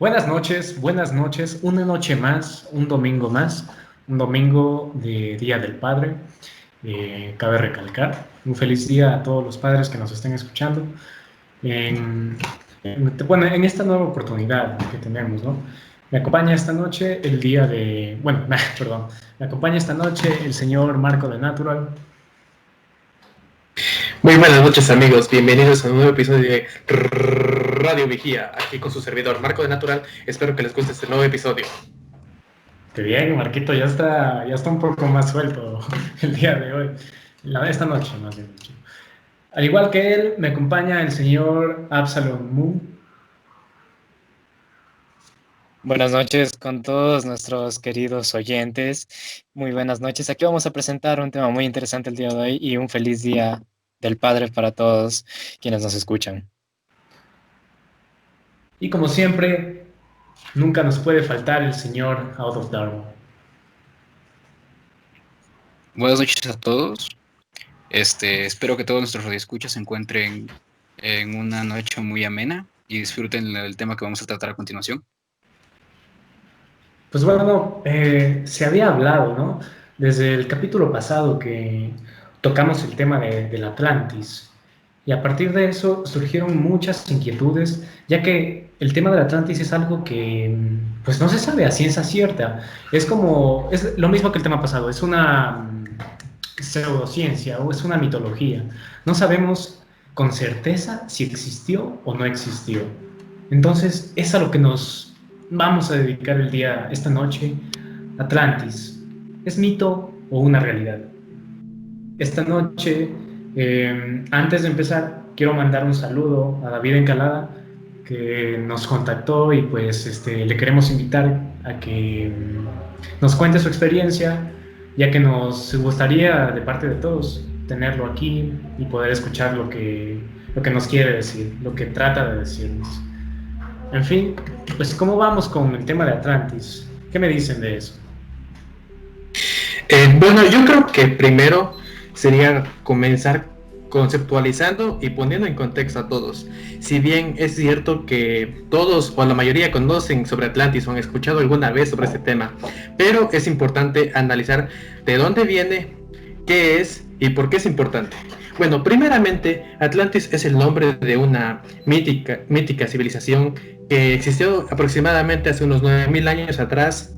Buenas noches, una noche más, un domingo de Día del Padre. Cabe recalcar, un feliz día a todos los padres que nos estén escuchando. En esta nueva oportunidad que tenemos, ¿no? Me acompaña esta noche el día de, bueno, perdón, me acompaña esta noche el señor Marco de Natural. Muy buenas noches amigos, bienvenidos a un nuevo episodio de Radio Vigía, aquí con su servidor Marco de Natural. Espero que les guste este nuevo episodio. Qué bien, Marquito, ya está un poco más suelto el día de hoy, esta noche más bien dicho. Al igual que él, me acompaña el señor Absalom Moon. Buenas noches con todos nuestros queridos oyentes. Muy buenas noches. Aquí vamos a presentar un tema muy interesante el día de hoy y un feliz día del Padre para todos quienes nos escuchan. Y como siempre, nunca nos puede faltar el señor Out of Darwin. Buenas noches a todos. Espero que todos nuestros radioescuchas se encuentren en una noche muy amena y disfruten el tema que vamos a tratar a continuación. Pues bueno, se había hablado, ¿no? Desde el capítulo pasado que tocamos el tema del Atlantis. Y a partir de eso surgieron muchas inquietudes, ya que el tema del Atlantis es algo que pues no se sabe a ciencia cierta. Es lo mismo que el tema pasado, es una pseudociencia o es una mitología. No sabemos con certeza si existió o no existió. Entonces es a lo que nos vamos a dedicar esta noche. Atlantis, ¿es mito o una realidad? Esta noche, antes de empezar, quiero mandar un saludo a David Encalada, que nos contactó y pues le queremos invitar a que nos cuente su experiencia, ya que nos gustaría de parte de todos tenerlo aquí y poder escuchar lo que nos quiere decir, lo que trata de decirnos. En fin, pues ¿cómo vamos con el tema de Atlantis? ¿Qué me dicen de eso? Bueno, yo creo que primero sería comenzar conceptualizando y poniendo en contexto a todos. Si bien es cierto que todos o la mayoría conocen sobre Atlantis o han escuchado alguna vez sobre este tema, pero es importante analizar de dónde viene, qué es y por qué es importante. Bueno, primeramente, Atlantis es el nombre de una mítica civilización que existió aproximadamente hace unos 9000 años atrás,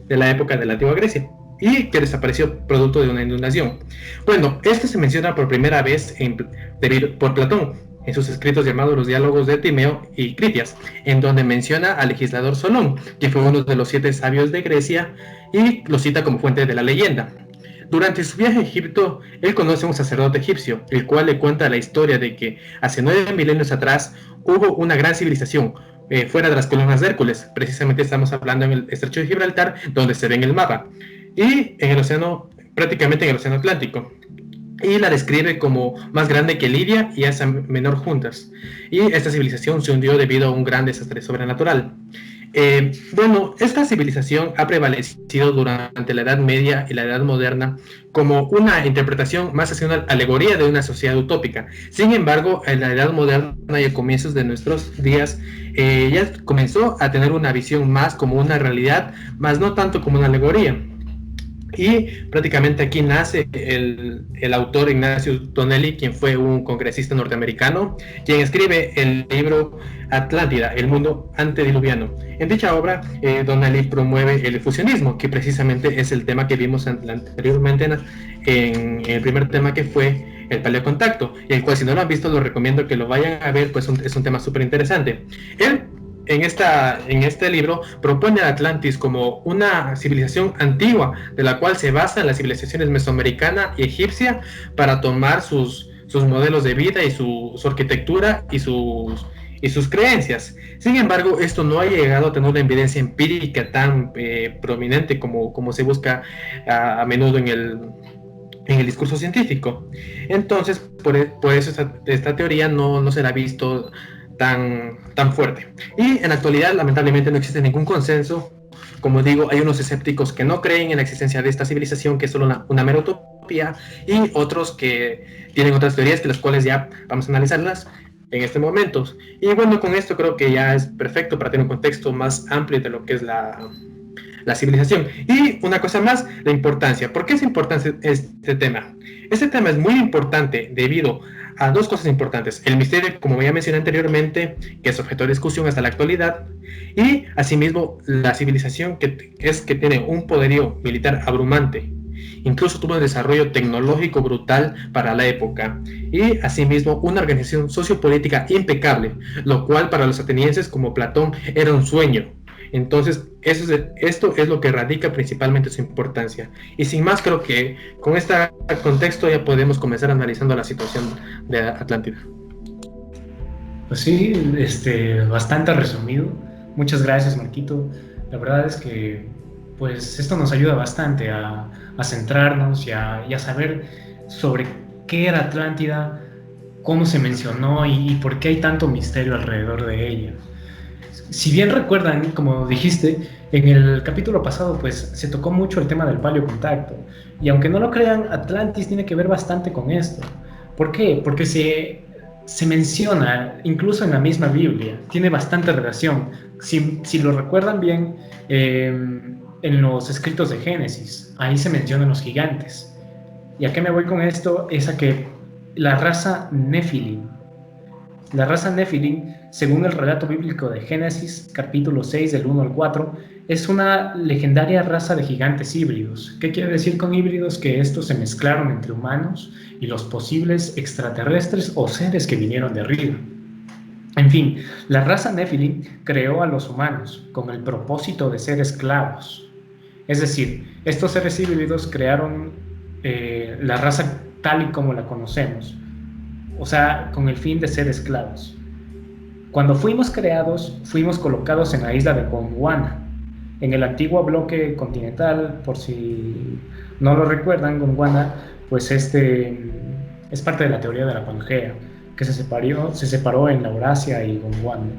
de la época de la antigua Grecia, y que desapareció producto de una inundación. Bueno, esto se menciona por primera vez por Platón en sus escritos llamados los diálogos de Timeo y Critias, en donde menciona al legislador Solón, que fue uno de los 7 sabios de Grecia, y lo cita como fuente de la leyenda. Durante su viaje a Egipto, él conoce a un sacerdote egipcio, el cual le cuenta la historia de que hace 9 milenios atrás hubo una gran civilización fuera de las columnas de Hércules. Precisamente estamos hablando en el estrecho de Gibraltar, donde se ve en el mapa, y en el océano, prácticamente en el océano Atlántico. Y la describe como más grande que Lidia y Asia Menor juntas. Y esta civilización se hundió debido a un gran desastre sobrenatural. Bueno, esta civilización ha prevalecido durante la Edad Media y la Edad Moderna como una interpretación más hacia una alegoría de una sociedad utópica. Sin embargo, en la Edad Moderna y a comienzos de nuestros días, ya comenzó a tener una visión más como una realidad, más no tanto como una alegoría. Y prácticamente aquí nace el autor Ignacio Donnelly, quien fue un congresista norteamericano, quien escribe el libro Atlántida, el mundo antediluviano. En dicha obra, Donnelly promueve el fusionismo, que precisamente es el tema que vimos anteriormente en el primer tema, que fue el paleocontacto, y el cual, si no lo han visto, lo recomiendo que lo vayan a ver, pues es un tema súper interesante. Él en este libro propone a Atlantis como una civilización antigua, de la cual se basa en las civilizaciones mesoamericana y egipcia para tomar sus modelos de vida y su arquitectura y sus creencias. Sin embargo, esto no ha llegado a tener una evidencia empírica tan prominente como se busca a menudo en el discurso científico. Entonces, por eso esta teoría no será visto tan fuerte. Y en la actualidad, lamentablemente, no existe ningún consenso. Como digo, hay unos escépticos que no creen en la existencia de esta civilización, que es solo una mera utopía, y otros que tienen otras teorías, que las cuales ya vamos a analizarlas. en este momento. Y bueno, con esto creo que ya es perfecto para tener un contexto más amplio de lo que es la civilización. Y una cosa más, la importancia. ¿Por qué es importante este tema? Este tema es muy importante debido a dos cosas importantes. El misterio, como ya mencioné anteriormente, que es objeto de discusión hasta la actualidad, y asimismo la civilización que tiene un poderío militar abrumante. Incluso tuvo un desarrollo tecnológico brutal para la época y asimismo una organización sociopolítica impecable, lo cual para los atenienses como Platón era un sueño. Entonces, esto es lo que radica principalmente su importancia. Y sin más, creo que con este contexto ya podemos comenzar analizando la situación de Atlántida. Pues sí, bastante resumido. Muchas gracias, Marquito. La verdad es que pues esto nos ayuda bastante a centrarnos y a saber sobre qué era Atlántida, cómo se mencionó y por qué hay tanto misterio alrededor de ella. Si bien recuerdan, como dijiste, en el capítulo pasado pues se tocó mucho el tema del paleocontacto, y aunque no lo crean, Atlantis tiene que ver bastante con esto. ¿Por qué? Porque se menciona incluso en la misma Biblia, tiene bastante relación. Si lo recuerdan bien, en los escritos de Génesis, ahí se mencionan los gigantes. ¿Y a qué me voy con esto? Es a que la raza Nefilim, según el relato bíblico de Génesis, capítulo 6, del 1 al 4, es una legendaria raza de gigantes híbridos. ¿Qué quiere decir con híbridos? Que estos se mezclaron entre humanos y los posibles extraterrestres o seres que vinieron de arriba. En fin, la raza Nefilim creó a los humanos con el propósito de ser esclavos. Es decir, estos seres híbridos crearon la raza tal y como la conocemos, o sea, con el fin de ser esclavos. Cuando fuimos creados, fuimos colocados en la isla de Gondwana, en el antiguo bloque continental. Por si no lo recuerdan, Gondwana, pues es parte de la teoría de la Pangea, que se separó en la Eurasia y Gondwana.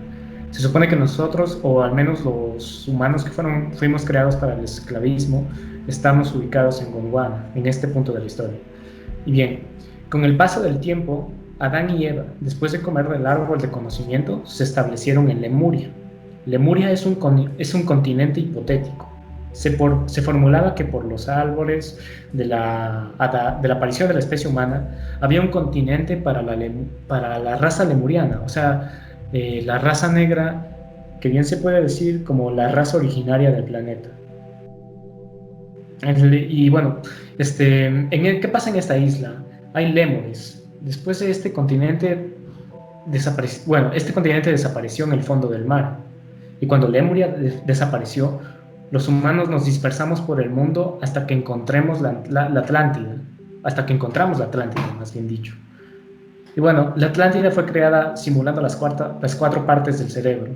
Se supone que nosotros, o al menos los humanos que fuimos creados para el esclavismo, estamos ubicados en Gondwana, en este punto de la historia. Y bien, con el paso del tiempo, Adán y Eva, después de comer del árbol de conocimiento, se establecieron en Lemuria. Lemuria es un continente hipotético. Se formulaba que por los árboles de la aparición de la especie humana había un continente para la raza lemuriana, o sea, la raza negra, que bien se puede decir como la raza originaria del planeta. Y bueno, ¿qué pasa en esta isla? Hay lémures. Después de este continente desapareció en el fondo del mar. Y cuando Lemuria desapareció, los humanos nos dispersamos por el mundo hasta que encontramos la Atlántida. Hasta que encontramos la Atlántida, más bien dicho. Y bueno, la Atlántida fue creada simulando las cuatro partes del cerebro.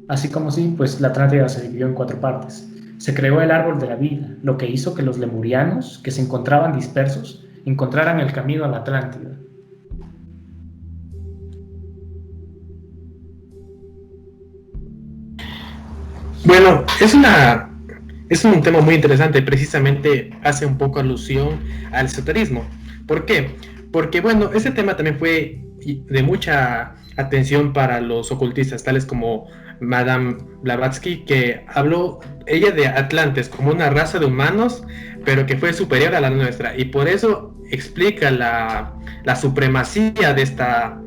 Así como sí, pues la Atlántida se dividió en 4 partes. Se creó el árbol de la vida, lo que hizo que los lemurianos, que se encontraban dispersos, encontraran el camino a la Atlántida. Bueno, es un tema muy interesante, precisamente hace un poco alusión al esoterismo. ¿Por qué? Porque bueno, ese tema también fue de mucha atención para los ocultistas, tales como Madame Blavatsky, que habló ella de Atlantes como una raza de humanos, pero que fue superior a la nuestra, y por eso explica la supremacía de esta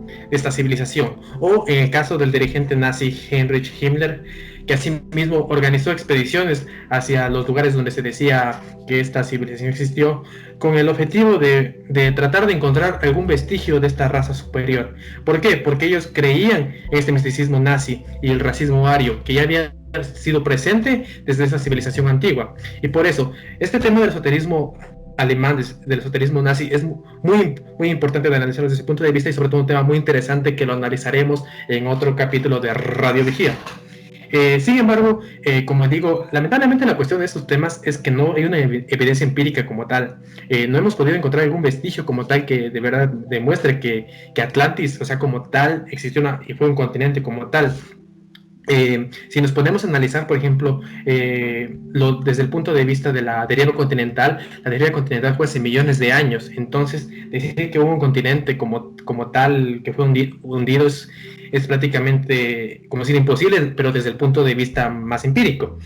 civilización. O en el caso del dirigente nazi Heinrich Himmler, que asimismo organizó expediciones hacia los lugares donde se decía que esta civilización existió, con el objetivo de tratar de encontrar algún vestigio de esta raza superior. ¿Por qué? Porque ellos creían en este misticismo nazi y el racismo ario, que ya había sido presente desde esa civilización antigua. Y por eso, este tema del esoterismo alemán, del esoterismo nazi, es muy importante de analizarlo desde ese punto de vista, y sobre todo un tema muy interesante que lo analizaremos en otro capítulo de Radio Vigía. Sin embargo, como digo, lamentablemente la cuestión de estos temas es que no hay una evidencia empírica como tal. No hemos podido encontrar algún vestigio como tal que de verdad demuestre que Atlantis, o sea, como tal, existió y fue un continente como tal. Si nos ponemos a analizar, por ejemplo, desde el punto de vista de la deriva continental, la deriva continental fue hace millones de años. Entonces, decir que hubo un continente como tal que fue hundido es prácticamente como decir imposible, pero desde el punto de vista más empírico.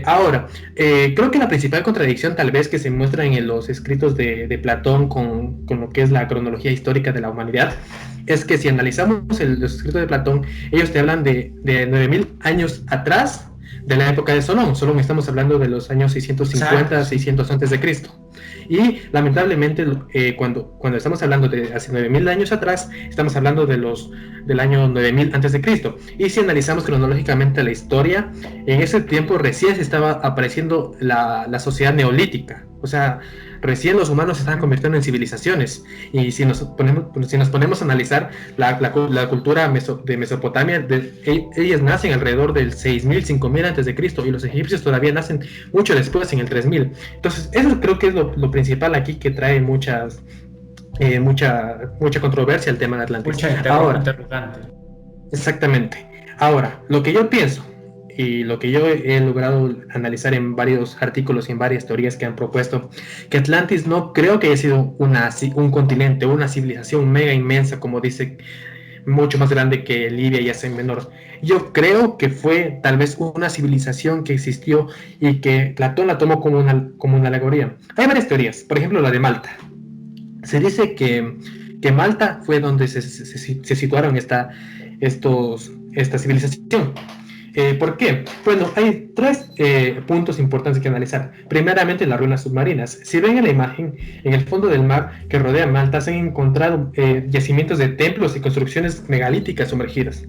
Ahora, creo que la principal contradicción tal vez que se muestra en los escritos de Platón con lo que es la cronología histórica de la humanidad es que si analizamos los escritos de Platón, ellos te hablan de 9000 años atrás de la época de Solón. Solón estamos hablando de los años 650, exacto, 600 antes de Cristo. Y lamentablemente cuando estamos hablando de hace 9000 años atrás, estamos hablando del año 9000 antes de Cristo. Y si analizamos cronológicamente la historia, en ese tiempo recién se estaba apareciendo la sociedad neolítica. O sea, recién los humanos se estaban convirtiendo en civilizaciones. Y si nos ponemos a analizar la cultura de Mesopotamia, ellas nacen alrededor del 6000, 5000 antes de Cristo, y los egipcios todavía nacen mucho después, en el 3000. Entonces, eso creo que es lo principal aquí que trae mucha controversia el tema de Atlantis. Mucha interrogante. Exactamente. Ahora, lo que yo pienso y lo que yo he logrado analizar en varios artículos y en varias teorías que han propuesto, que Atlantis no creo que haya sido un continente, una civilización mega inmensa, como dice, mucho más grande que Libia y Asia Menor. Yo creo que fue tal vez una civilización que existió y que Platón la tomó como una alegoría. Hay varias teorías, por ejemplo la de Malta. Se dice que Malta fue donde se situaron esta civilización. ¿Por qué? Bueno, hay tres puntos importantes que analizar. Primeramente, las ruinas submarinas. Si ven en la imagen, en el fondo del mar que rodea Malta se han encontrado yacimientos de templos y construcciones megalíticas sumergidas.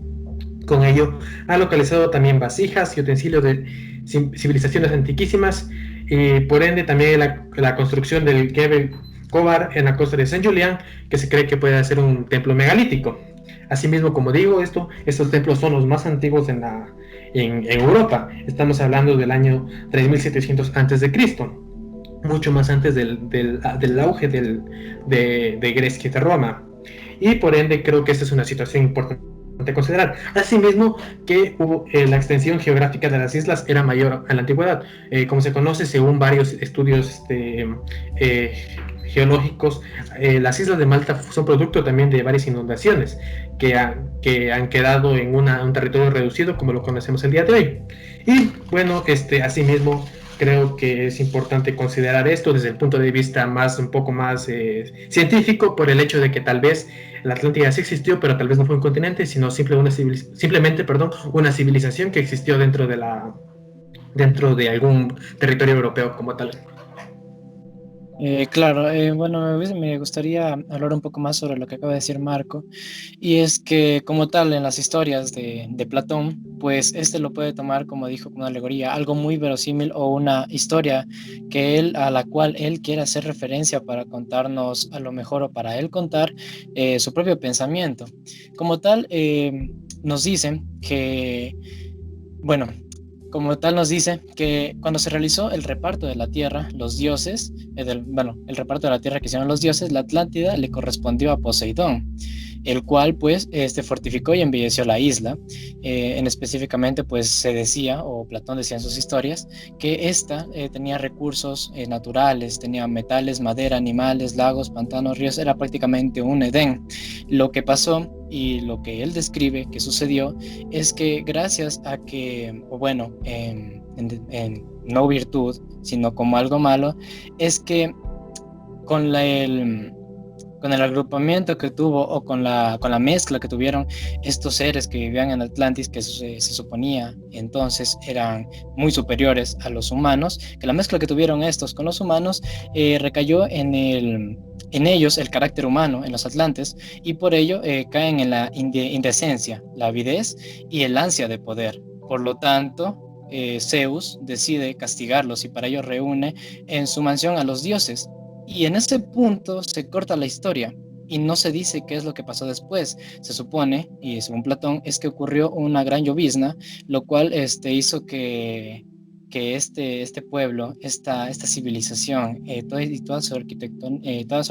Con ello, han localizado también vasijas y utensilios de civilizaciones antiquísimas, y por ende también la construcción del Gebel Kobar en la costa de Saint Julian, que se cree que puede ser un templo megalítico. Asimismo, como digo, estos templos son los más antiguos en Europa. Estamos hablando del año 3700 a.C., mucho más antes del auge de Grecia y de Roma. Y por ende creo que esta es una situación importante a considerar. Asimismo, que la extensión geográfica de las islas era mayor en la antigüedad. Como se conoce, según varios estudios geológicos, las islas de Malta son producto también de varias inundaciones que han quedado en un territorio reducido como lo conocemos el día de hoy. Y bueno, asimismo creo que es importante considerar esto desde el punto de vista un poco más científico, por el hecho de que tal vez la Atlántida sí existió, pero tal vez no fue un continente, sino simplemente una civilización que existió dentro de algún territorio europeo como tal. Claro, bueno, me gustaría hablar un poco más sobre lo que acaba de decir Marco, y es que como tal en las historias de Platón, pues lo puede tomar, como dijo, como una alegoría, algo muy verosímil o una historia a la cual él quiere hacer referencia para contarnos a lo mejor, o para él contar su propio pensamiento. Como tal, nos dicen que, bueno, como tal nos dice que cuando se realizó el reparto de la tierra, los dioses, el reparto de la tierra que hicieron los dioses, la Atlántida le correspondió a Poseidón, el cual pues fortificó y embelleció la isla. Específicamente pues se decía, o Platón decía en sus historias, que esta tenía recursos naturales, tenía metales, madera, animales, lagos, pantanos, ríos, era prácticamente un Edén. Lo que pasó y lo que él describe que sucedió es que gracias a que, o bueno, en no virtud, sino como algo malo, es que con el agrupamiento que tuvo, o con la mezcla que tuvieron estos seres que vivían en Atlantis, que se suponía entonces eran muy superiores a los humanos, que la mezcla que tuvieron estos con los humanos recayó en ellos el carácter humano, en los atlantes, y por ello caen en la indecencia, la avidez y el ansia de poder. Por lo tanto, Zeus decide castigarlos, y para ello reúne en su mansión a los dioses. Y en ese punto se corta la historia y no se dice qué es lo que pasó después. Se supone, y según Platón, es que ocurrió una gran llovizna, lo cual hizo que este pueblo, esta civilización, toda su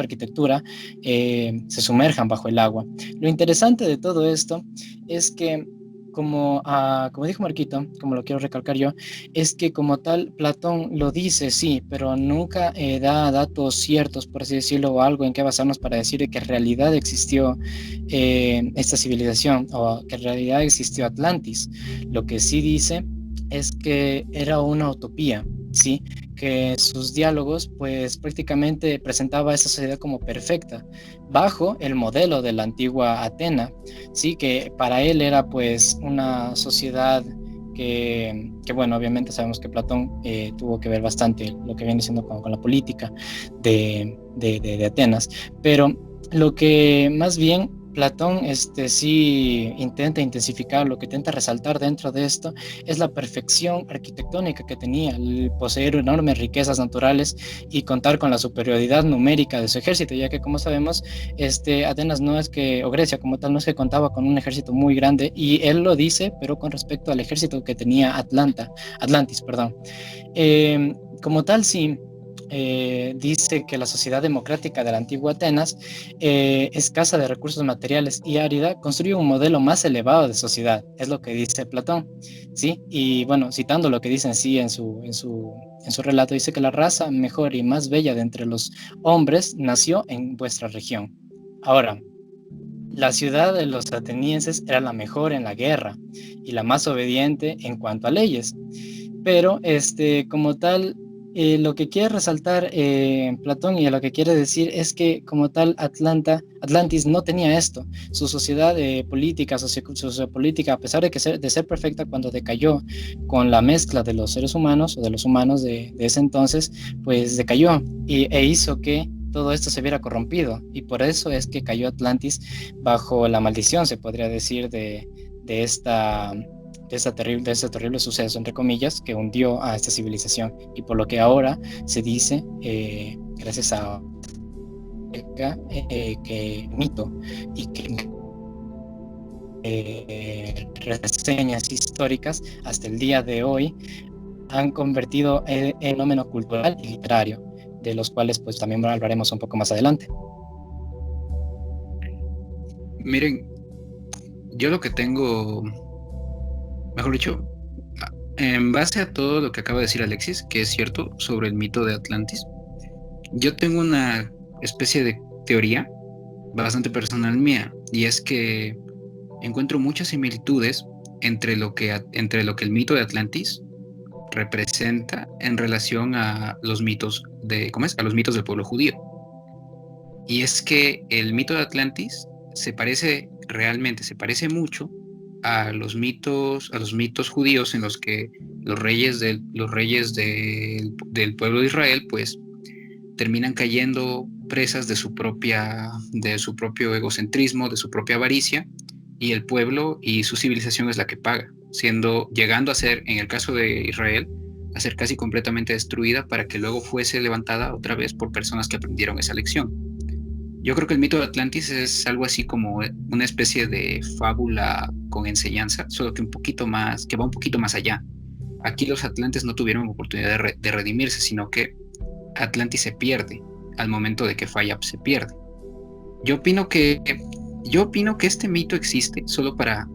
arquitectura se sumerjan bajo el agua. Lo interesante de todo esto es que como dijo Marquito, como lo quiero recalcar yo, es que como tal Platón lo dice, sí, pero nunca da datos ciertos, por así decirlo, o algo en que basarnos para decir que en realidad existió esta civilización o que en realidad existió Atlantis. Lo que sí dice es que era una utopía, ¿sí? Que sus diálogos pues prácticamente presentaba a esa sociedad como perfecta, bajo el modelo de la antigua Atena, sí, que para él era pues una sociedad que bueno, obviamente sabemos que Platón tuvo que ver bastante lo que viene siendo con la política de Atenas, pero lo que más bien Platón sí intenta intensificar, lo que intenta resaltar dentro de esto es la perfección arquitectónica que tenía, el poseer enormes riquezas naturales y contar con la superioridad numérica de su ejército, ya que como sabemos, Atenas no es que, o Grecia como tal, no es que contaba con un ejército muy grande, y él lo dice, pero con respecto al ejército que tenía Atlantis, perdón. Como tal, sí, dice que la sociedad democrática de la antigua Atenas, escasa de recursos materiales y árida, construye un modelo más elevado de sociedad, es lo que dice Platón, ¿sí? Y bueno, citando lo que dice en sí en su relato, dice que la raza mejor y más bella de entre los hombres nació en vuestra región. Ahora, la ciudad de los atenienses era la mejor en la guerra y la más obediente en cuanto a leyes, pero como tal, lo que quiere resaltar Platón, y a lo que quiere decir es que como tal Atlantis no tenía esto. Su sociedad política, sociopolítica, a pesar de ser perfecta, cuando decayó con la mezcla de los seres humanos o de los humanos de ese entonces, pues decayó e hizo que todo esto se viera corrompido, y por eso es que cayó Atlantis bajo la maldición, se podría decir, de esta de ese terrible suceso, entre comillas, que hundió a esta civilización, y por lo que ahora se dice, gracias a que mito y que reseñas históricas hasta el día de hoy han convertido en fenómeno cultural y literario, de los cuales pues también hablaremos un poco más adelante. Miren, yo lo que tengo, mejor dicho, en base a todo lo que acaba de decir Alexis, que es cierto sobre el mito de Atlantis, yo tengo una especie de teoría bastante personal mía, y es que encuentro muchas similitudes entre lo que el mito de Atlantis representa en relación a los mitos a los mitos del pueblo judío. Y es que el mito de Atlantis se parece mucho a los mitos judíos, en los que los reyes del pueblo de Israel pues terminan cayendo presas de su propio egocentrismo, de su propia avaricia, y el pueblo y su civilización es la que paga, llegando a ser, en el caso de Israel, a ser casi completamente destruida para que luego fuese levantada otra vez por personas que aprendieron esa lección. Yo creo que el mito de Atlantis es algo así como una especie de fábula con enseñanza, solo que va un poquito más allá. Aquí los atlantes no tuvieron oportunidad de redimirse, sino que Atlantis se pierde. Al momento de que falla, se pierde. Yo opino que este mito existe solo para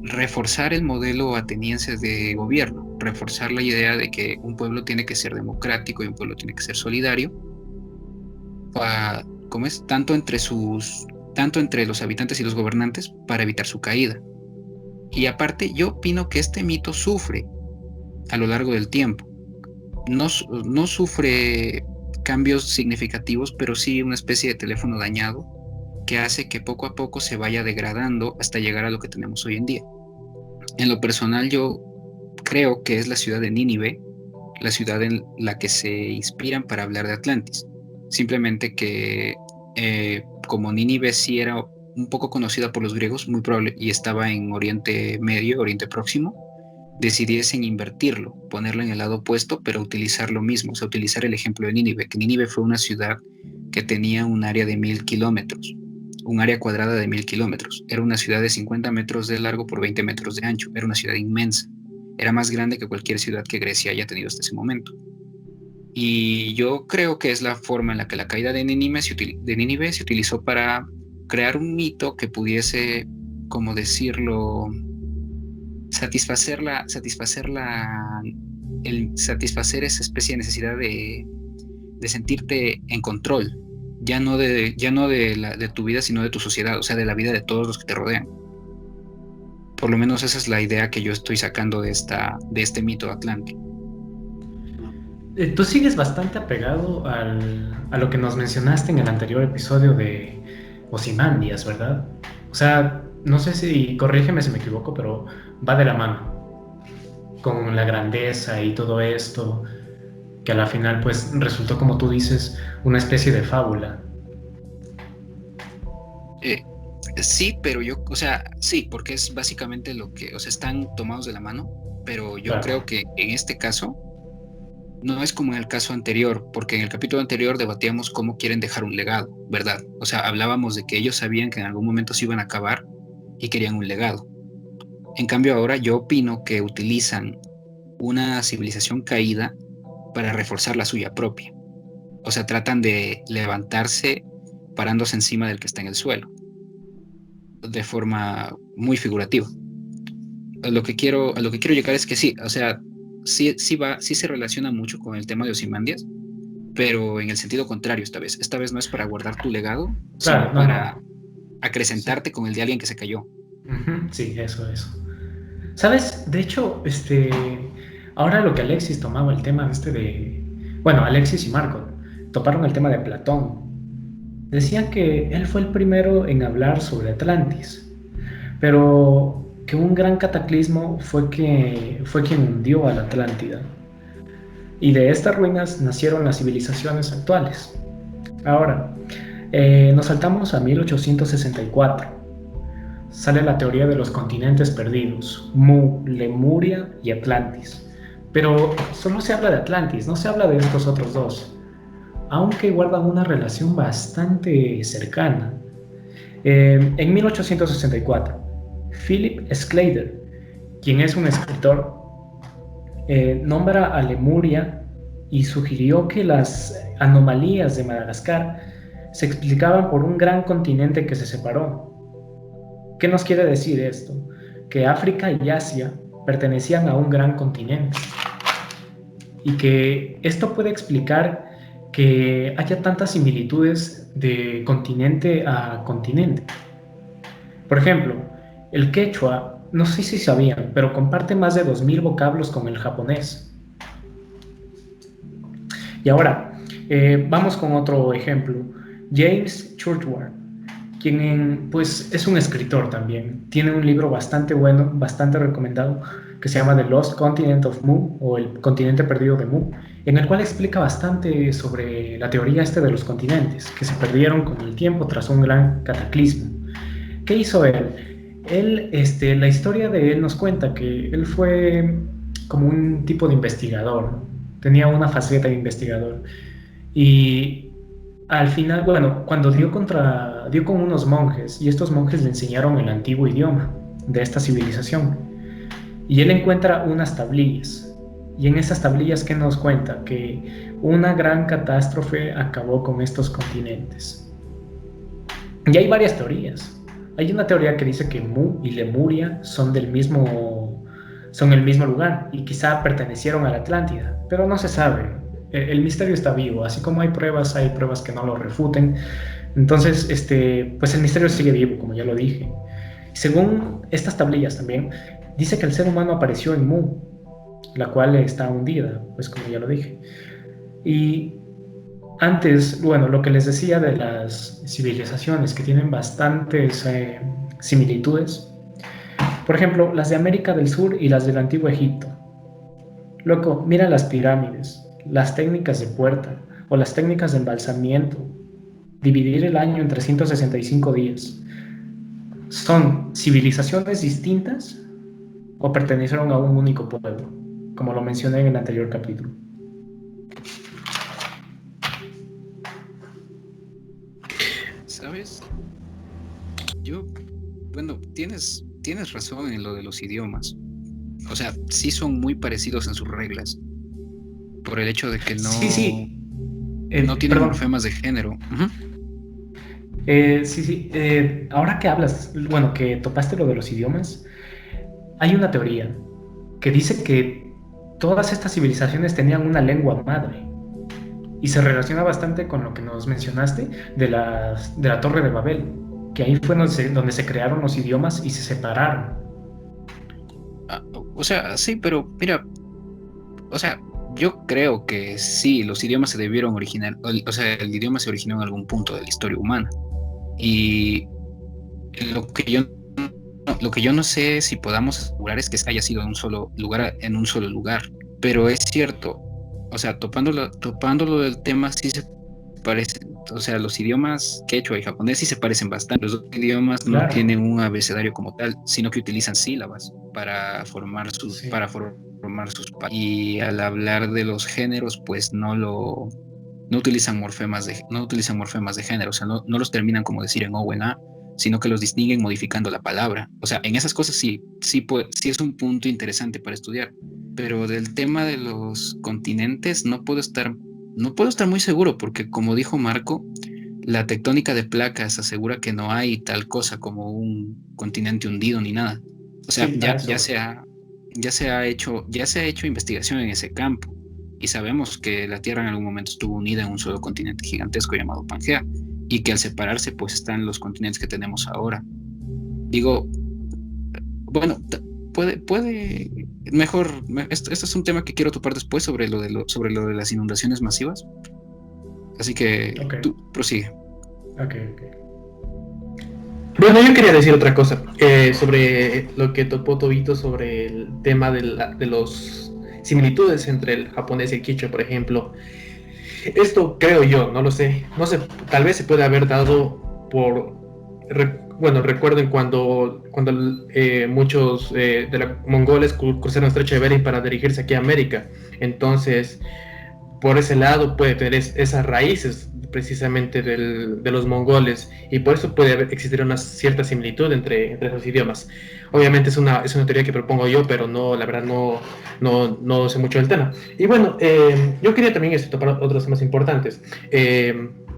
reforzar el modelo ateniense de gobierno, reforzar la idea de que un pueblo tiene que ser democrático y un pueblo tiene que ser solidario, ¿cómo es? Tanto entre los habitantes y los gobernantes, para evitar su caída. Y aparte, yo opino que este mito sufre a lo largo del tiempo. No sufre cambios significativos, pero sí una especie de teléfono dañado que hace que poco a poco se vaya degradando hasta llegar a lo que tenemos hoy en día. En lo personal, yo creo que es la ciudad de Nínive, la ciudad en la que se inspiran para hablar de Atlantis. Simplemente que como Nínive sí era un poco conocida por los griegos, muy probable, y estaba en Oriente Medio, Oriente Próximo, decidiesen invertirlo, ponerlo en el lado opuesto, pero utilizar lo mismo, o sea, utilizar el ejemplo de Nínive, que Nínive fue una ciudad que tenía un área de 1000 kilómetros, un área cuadrada de 1000 kilómetros. Era una ciudad de 50 metros de largo por 20 metros de ancho, era una ciudad inmensa, era más grande que cualquier ciudad que Grecia haya tenido hasta ese momento. Y yo creo que es la forma en la que la caída de Nínive se utilizó para crear un mito que pudiese, como decirlo, satisfacer esa especie de necesidad de sentirte en control, ya no de tu vida, sino de tu sociedad, o sea, de la vida de todos los que te rodean. Por lo menos esa es la idea que yo estoy sacando de este mito atlántico. Tú sigues bastante apegado a lo que nos mencionaste en el anterior episodio de Ozymandias, ¿verdad? O sea, no sé si, corrígeme si me equivoco, pero va de la mano con la grandeza y todo esto, que a la final pues resultó, como tú dices, una especie de fábula. Sí, pero yo, o sea, sí, porque es básicamente lo que, o sea, están tomados de la mano, pero yo Claro. creo que en este caso no es como en el caso anterior, porque en el capítulo anterior debatíamos cómo quieren dejar un legado, ¿verdad? O sea, hablábamos de que ellos sabían que en algún momento se iban a acabar y querían un legado. En cambio ahora yo opino que utilizan una civilización caída para reforzar la suya propia. O sea, tratan de levantarse parándose encima del que está en el suelo, de forma muy figurativa. A lo que quiero llegar es que sí, o sea, sí se relaciona mucho con el tema de Ozymandias, pero en el sentido contrario esta vez. Esta vez no es para guardar tu legado, Claro, sino no, para no. acrecentarte con el de alguien que se cayó. Ujú, sí, eso. ¿Sabes? De hecho, ahora lo que Alexis tomaba el tema bueno, Alexis y Marco toparon el tema de Platón. Decían que él fue el primero en hablar sobre Atlantis, pero que un gran cataclismo fue quien hundió a la Atlántida. Y de estas ruinas nacieron las civilizaciones actuales. Ahora, nos saltamos a 1864. Sale la teoría de los continentes perdidos, Mu, Lemuria y Atlantis. Pero solo se habla de Atlantis, no se habla de estos otros dos, aunque guardan una relación bastante cercana. En 1864, Philip Sclater, quien es un escritor, nombra a Lemuria y sugirió que las anomalías de Madagascar se explicaban por un gran continente que se separó. ¿Qué nos quiere decir esto? Que África y Asia pertenecían a un gran continente y que esto puede explicar que haya tantas similitudes de continente a continente. Por ejemplo, el quechua, no sé si sabían, pero comparte más de 2000 vocablos con el japonés. Y ahora, vamos con otro ejemplo. James Churchward, quien pues es un escritor también. Tiene un libro bastante bueno, bastante recomendado, que se llama The Lost Continent of Mu, o El Continente Perdido de Mu, en el cual explica bastante sobre la teoría de los continentes, que se perdieron con el tiempo tras un gran cataclismo. ¿Qué hizo él? La historia de él nos cuenta que él fue como un tipo de investigador, tenía una faceta de investigador, y al final, bueno, cuando dio con unos monjes y estos monjes le enseñaron el antiguo idioma de esta civilización. Y él encuentra unas tablillas. Y en esas tablillas, ¿qué nos cuenta? Que una gran catástrofe acabó con estos continentes. Y hay varias teorías. Hay una teoría que dice que Mu y Lemuria son el mismo lugar y quizá pertenecieron a la Atlántida, pero no se sabe. El misterio está vivo, así como hay pruebas que no lo refuten. Entonces, pues el misterio sigue vivo, como ya lo dije. Según estas tablillas también, dice que el ser humano apareció en Mu, la cual está hundida, pues como ya lo dije. Y antes, bueno, lo que les decía de las civilizaciones que tienen bastantes similitudes, por ejemplo, las de América del Sur y las del Antiguo Egipto. Loco, mira las pirámides, las técnicas de puerta o las técnicas de embalsamiento, dividir el año en 365 días. ¿Son civilizaciones distintas o pertenecieron a un único pueblo? Como lo mencioné en el anterior capítulo. ¿Sabes? Bueno, tienes razón en lo de los idiomas. O sea, sí son muy parecidos en sus reglas. Por el hecho de que Sí. no tienen Perdón. morfemas de género. Sí. Ahora que hablas, bueno, que topaste lo de los idiomas, hay una teoría que dice que todas estas civilizaciones tenían una lengua madre y se relaciona bastante con lo que nos mencionaste de la Torre de Babel, que ahí fue donde se crearon los idiomas y se separaron. O sea, sí, pero mira, o sea, yo creo que sí, los idiomas se debieron originar, o sea, el idioma se originó en algún punto de la historia humana. Y lo que yo, lo que yo no sé si podamos asegurar es que haya sido en un solo lugar. Pero es cierto, o sea, topándolo del tema, sí se parecen, o sea, los idiomas quechua y japonés sí se parecen bastante. Los dos idiomas no Claro, tienen un abecedario como tal, sino que utilizan sílabas para formar sí, y al hablar de los géneros, pues no utilizan morfemas de género, o sea, no los terminan como decir en O o en A, sino que los distinguen modificando la palabra. O sea, en esas cosas sí es un punto interesante para estudiar. Pero del tema de los continentes no puedo estar muy seguro, porque como dijo Marco, la tectónica de placas asegura que no hay tal cosa como un continente hundido ni nada. O sea, sí, para eso. ya se ha hecho investigación en ese campo y sabemos que la Tierra en algún momento estuvo unida en un solo continente gigantesco llamado Pangea y que al separarse pues están los continentes que tenemos ahora. Digo, bueno, esto es un tema que quiero topar después sobre lo de las inundaciones masivas. Así que Ok, tú prosigue. ok, ok. Bueno, yo quería decir otra cosa sobre lo que topó Tobito sobre el tema de los similitudes entre el japonés y el quichua, por ejemplo. Esto creo yo, no lo sé, no sé, tal vez se puede haber dado por, bueno, recuerden cuando muchos de los mongoles cruzaron el estrecho de Bering para dirigirse aquí a América. Entonces, por ese lado puede tener esas raíces precisamente de los mongoles, y por eso puede existir una cierta similitud entre esos idiomas. Obviamente es una teoría que propongo yo, pero no, la verdad no sé mucho del tema. Y bueno, yo quería también topar otros temas importantes,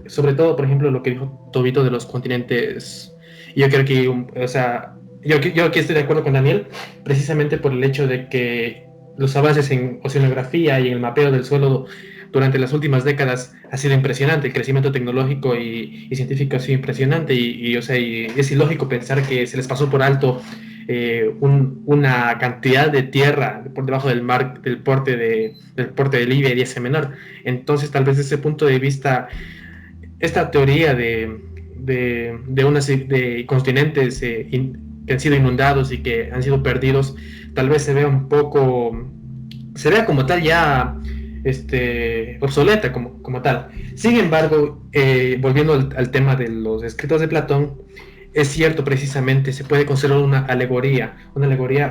sobre todo, por ejemplo, lo que dijo Tobito de los continentes. Yo creo que, o sea, yo aquí estoy de acuerdo con Daniel, precisamente por el hecho de que los avances en oceanografía y en el mapeo del suelo durante las últimas décadas ha sido impresionante. El crecimiento tecnológico y científico ha sido impresionante, o sea, y es ilógico pensar que se les pasó por alto una cantidad de tierra por debajo del mar del porte de Libia y Asia Menor. Entonces, tal vez desde ese punto de vista, esta teoría de continentes que han sido inundados y que han sido perdidos, tal vez se vea como tal ya obsoleta como tal. Sin embargo, volviendo al tema de los escritos de Platón, es cierto, precisamente se puede considerar una alegoría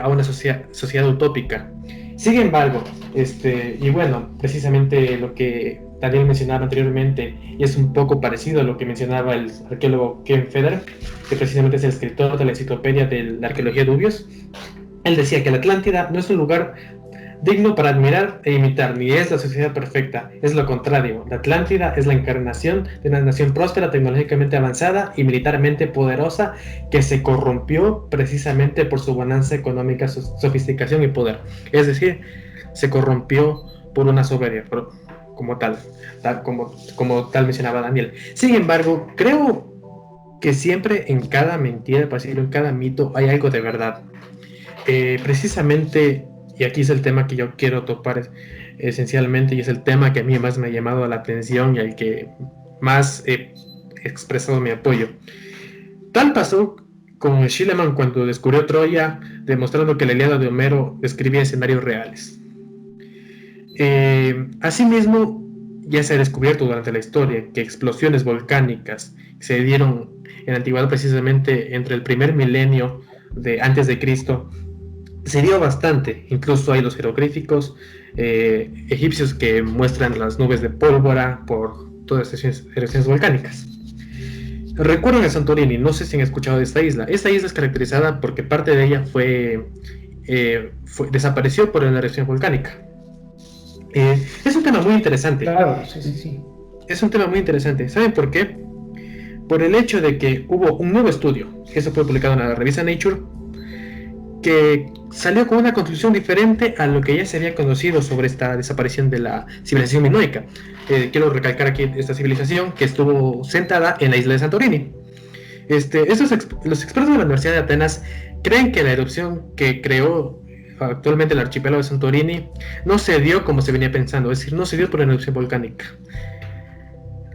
a una sociedad utópica. Sin embargo, y bueno, precisamente lo que Daniel mencionaba anteriormente, y es un poco parecido a lo que mencionaba el arqueólogo Ken Federer, que precisamente es el escritor de la enciclopedia de la arqueología de Dubios. Él decía que la Atlántida no es un lugar digno para admirar e imitar, ni es la sociedad perfecta, es lo contrario. La Atlántida es la encarnación de una nación próspera, tecnológicamente avanzada y militarmente poderosa, que se corrompió precisamente por su bonanza económica, sofisticación y poder. Es decir, se corrompió por una soberbia, como tal mencionaba Daniel. Sin embargo, creo que siempre en cada mentira, por decirlo, en cada mito hay algo de verdad. Precisamente, y aquí es el tema que yo quiero topar esencialmente, y es el tema que a mí más me ha llamado la atención y al que más he expresado mi apoyo. Tal pasó con Schliemann cuando descubrió Troya, demostrando que la Ilíada de Homero describía escenarios reales. Asimismo, ya se ha descubierto durante la historia que explosiones volcánicas se dieron en la antigüedad, precisamente entre el primer milenio antes de Cristo. Se dio bastante, incluso hay los jeroglíficos egipcios que muestran las nubes de pólvora por todas estas erupciones volcánicas. Recuerden a Santorini, no sé si han escuchado de esta isla. Esta isla es caracterizada porque parte de ella desapareció por una erupción volcánica. Es un tema muy interesante. Claro, sí, sí, sí. Es un tema muy interesante. ¿Saben por qué? Por el hecho de que hubo un nuevo estudio, que eso fue publicado en la revista Nature, que salió con una conclusión diferente a lo que ya se había conocido sobre esta desaparición de la civilización minoica. Quiero recalcar aquí esta civilización que estuvo sentada en la isla de Santorini. Los expertos de la Universidad de Atenas creen que la erupción que creó actualmente el archipiélago de Santorini no se dio como se venía pensando, es decir, no se dio por una erupción volcánica.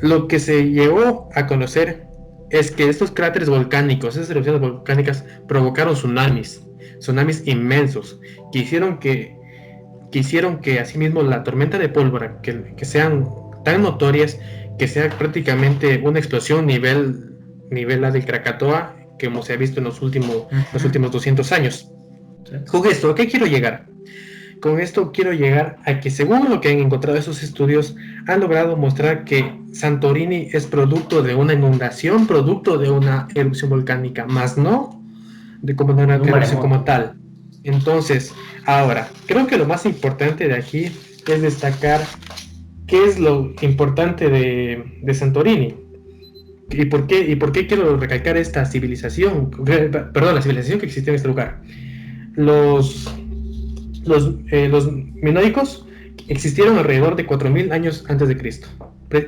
Lo que se llegó a conocer es que estos cráteres volcánicos, esas erupciones volcánicas, provocaron tsunamis inmensos, que hicieron que asimismo la tormenta de pólvora, que sean tan notorias, que sea prácticamente una explosión nivel la del Krakatoa, como se ha visto en los últimos 200 años. Con esto, ¿a qué quiero llegar? Con esto quiero llegar a que, según lo que han encontrado esos estudios, han logrado mostrar que Santorini es producto de una inundación, producto de una erupción volcánica, más no de como una erupción como tal. Entonces, ahora, creo que lo más importante de aquí es destacar qué es lo importante de Santorini. ¿Y por qué quiero recalcar esta civilización? Perdón, la civilización que existía en este lugar. Los minoicos existieron alrededor de 4000 años antes de Cristo.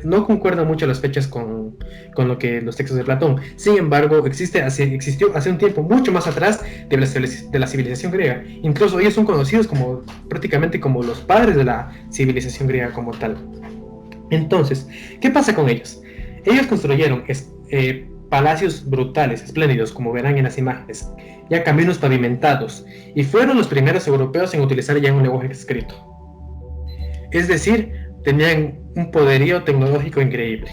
No concuerdan mucho las fechas con lo que los textos de Platón. Sin embargo, existió hace un tiempo mucho más atrás de la civilización griega. Incluso ellos son conocidos prácticamente como los padres de la civilización griega como tal. Entonces, ¿qué pasa con ellos? Ellos construyeron palacios brutales, espléndidos, como verán en las imágenes, ya caminos pavimentados, y fueron los primeros europeos en utilizar ya un lenguaje escrito. Es decir, tenían un poderío tecnológico increíble,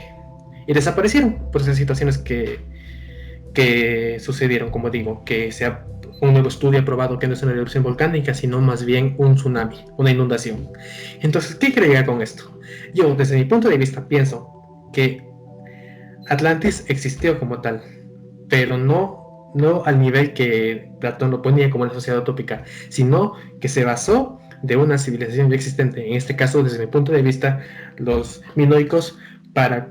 y desaparecieron por esas situaciones que sucedieron, como digo, que un nuevo estudio ha probado que no es una erupción volcánica, sino más bien un tsunami, una inundación. Entonces, ¿qué quiero llegar con esto? Yo, desde mi punto de vista, pienso que Atlantis existió como tal, pero no al nivel que Platón lo ponía como una sociedad utópica, sino que se basó de una civilización ya existente, en este caso, desde mi punto de vista, los minoicos, para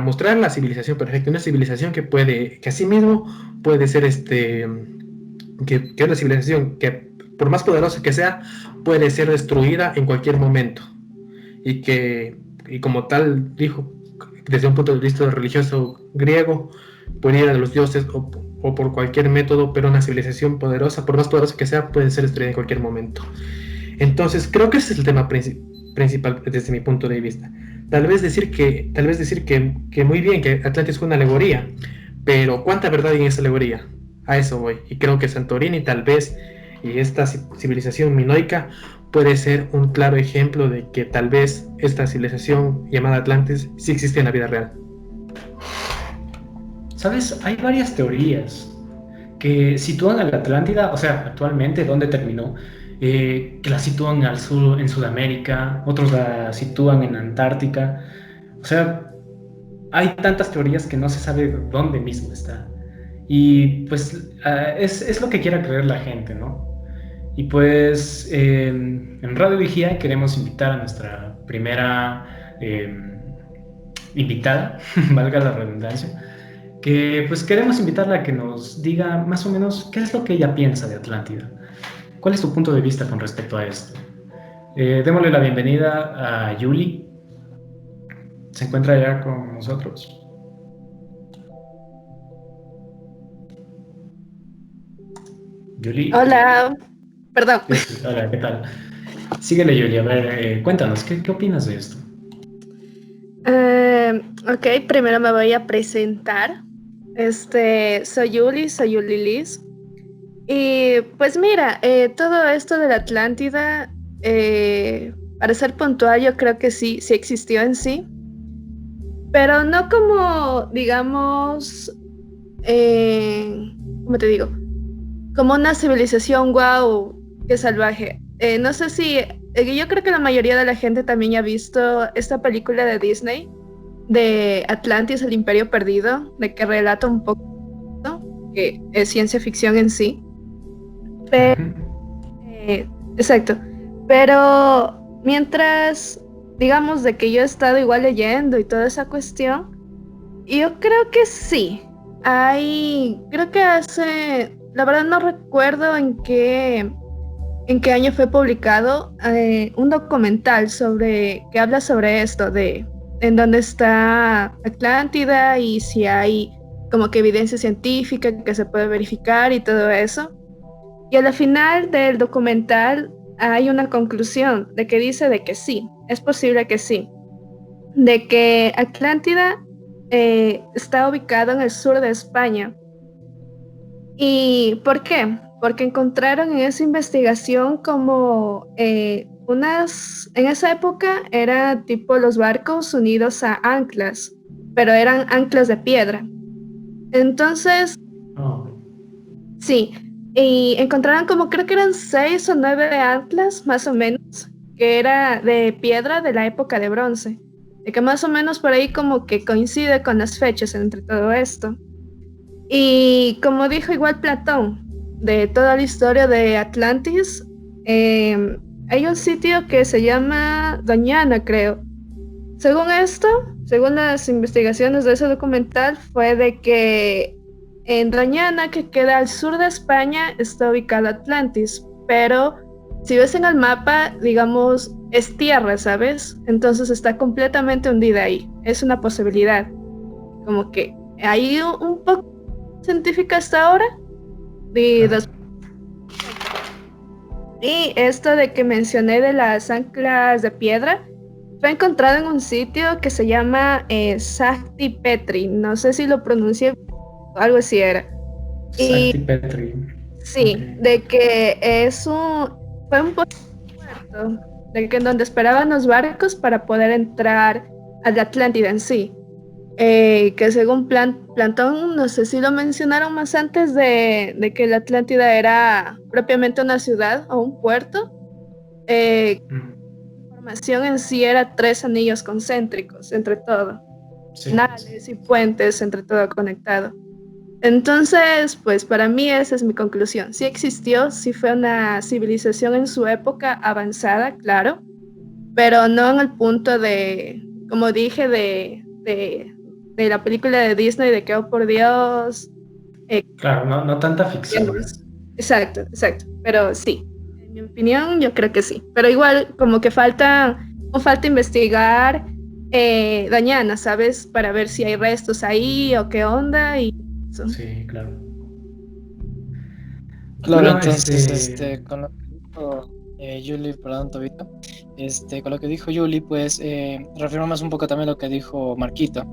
mostrar la civilización perfecta, una civilización que asimismo puede ser que una civilización que, por más poderosa que sea, puede ser destruida en cualquier momento, y como tal dijo, desde un punto de vista religioso griego, por ir a los dioses o por cualquier método, pero una civilización poderosa, por más poderosa que sea, puede ser destruida en cualquier momento. Entonces, creo que ese es el tema principal desde mi punto de vista. Tal vez decir que muy bien, que Atlantis fue una alegoría, pero ¿cuánta verdad hay en esa alegoría? A eso voy. Y creo que Santorini tal vez, y esta civilización minoica, puede ser un claro ejemplo de que tal vez esta civilización llamada Atlantis sí existe en la vida real. ¿Sabes? Hay varias teorías que sitúan a la Atlántida, o sea, actualmente, ¿dónde terminó? Que la sitúan al sur, en Sudamérica, otros la sitúan en Antártica. O sea, hay tantas teorías que no se sabe dónde mismo está. Y pues es lo que quiera creer la gente, ¿no? Y pues en Radio Vigía queremos invitar a nuestra primera invitada, valga la redundancia, que pues queremos invitarla a que nos diga más o menos qué es lo que ella piensa de Atlántida. ¿Cuál es tu punto de vista con respecto a esto? Démosle la bienvenida a Yuli. ¿Se encuentra ya con nosotros? Yuli. Hola, perdón. Sí, hola, ¿qué tal? Síguele, Yuli. A ver, cuéntanos, ¿qué opinas de esto? Ok, primero me voy a presentar. Soy Yuli Liz. Y pues mira, todo esto de la Atlántida, para ser puntual, yo creo que sí existió en sí, pero no como, digamos, ¿cómo te digo? Como una civilización wow, qué salvaje. No sé si, yo creo que la mayoría de la gente también ya ha visto esta película de Disney, de Atlantis, el Imperio Perdido, de que relata un poco, ¿no? Que es ciencia ficción en sí. Pero, exacto. Pero mientras, digamos, de que yo he estado igual leyendo y toda esa cuestión, yo creo que sí. Creo que hace la verdad no recuerdo en qué año fue publicado un documental que habla sobre esto, de en dónde está Atlántida y si hay como que evidencia científica que se puede verificar y todo eso. Y al final del documental hay una conclusión de que dice de que sí, es posible que sí, de que Atlántida está ubicado en el sur de España. ¿Y por qué? Porque encontraron en esa investigación como en esa época era tipo los barcos unidos a anclas, pero eran anclas de piedra. Entonces, Oh, sí, y encontraron como creo que eran 6 o 9 anclas más o menos, que era de piedra de la época de bronce, de que más o menos por ahí como que coincide con las fechas entre todo esto. Y como dijo igual Platón, de toda la historia de Atlantis, hay un sitio que se llama Doñana, creo. Según esto, según las investigaciones de ese documental, fue de que en Doñana, que queda al sur de España, está ubicado Atlantis, pero si ves en el mapa, digamos, es tierra, ¿sabes? Entonces está completamente hundida ahí. Es una posibilidad. Como que hay un poco científica hasta ahora. Y, claro. y esto de que mencioné de las anclas de piedra fue encontrado en un sitio que se llama Sakti Petri. No sé si lo pronuncié, algo así era. Y Sakti Petri. sí, Ok. de que fue un puerto, de que en donde esperaban los barcos para poder entrar a la Atlántida en sí. Que según Platón, no sé si lo mencionaron más antes de que la Atlántida era propiamente una ciudad o un puerto. Mm, La formación en sí era 3 anillos concéntricos entre todo, sí, canales y puentes entre todo conectado. Entonces, pues para mí esa es mi conclusión. Sí existió, sí fue una civilización en su época avanzada, claro, pero no en el punto de, como dije, de la película de Disney de que, oh por Dios, claro, no, no tanta ficción. exacto, exacto, pero sí, en mi opinión yo creo que sí, pero igual como que falta investigar Dañana, ¿sabes? Para ver si hay restos ahí o qué onda y eso. Sí, claro. Claro, Bueno, entonces, con lo que dijo Yuli, perdón, Tobito, con lo que dijo Yuli, pues reafirmamos un poco también lo que dijo Marquito,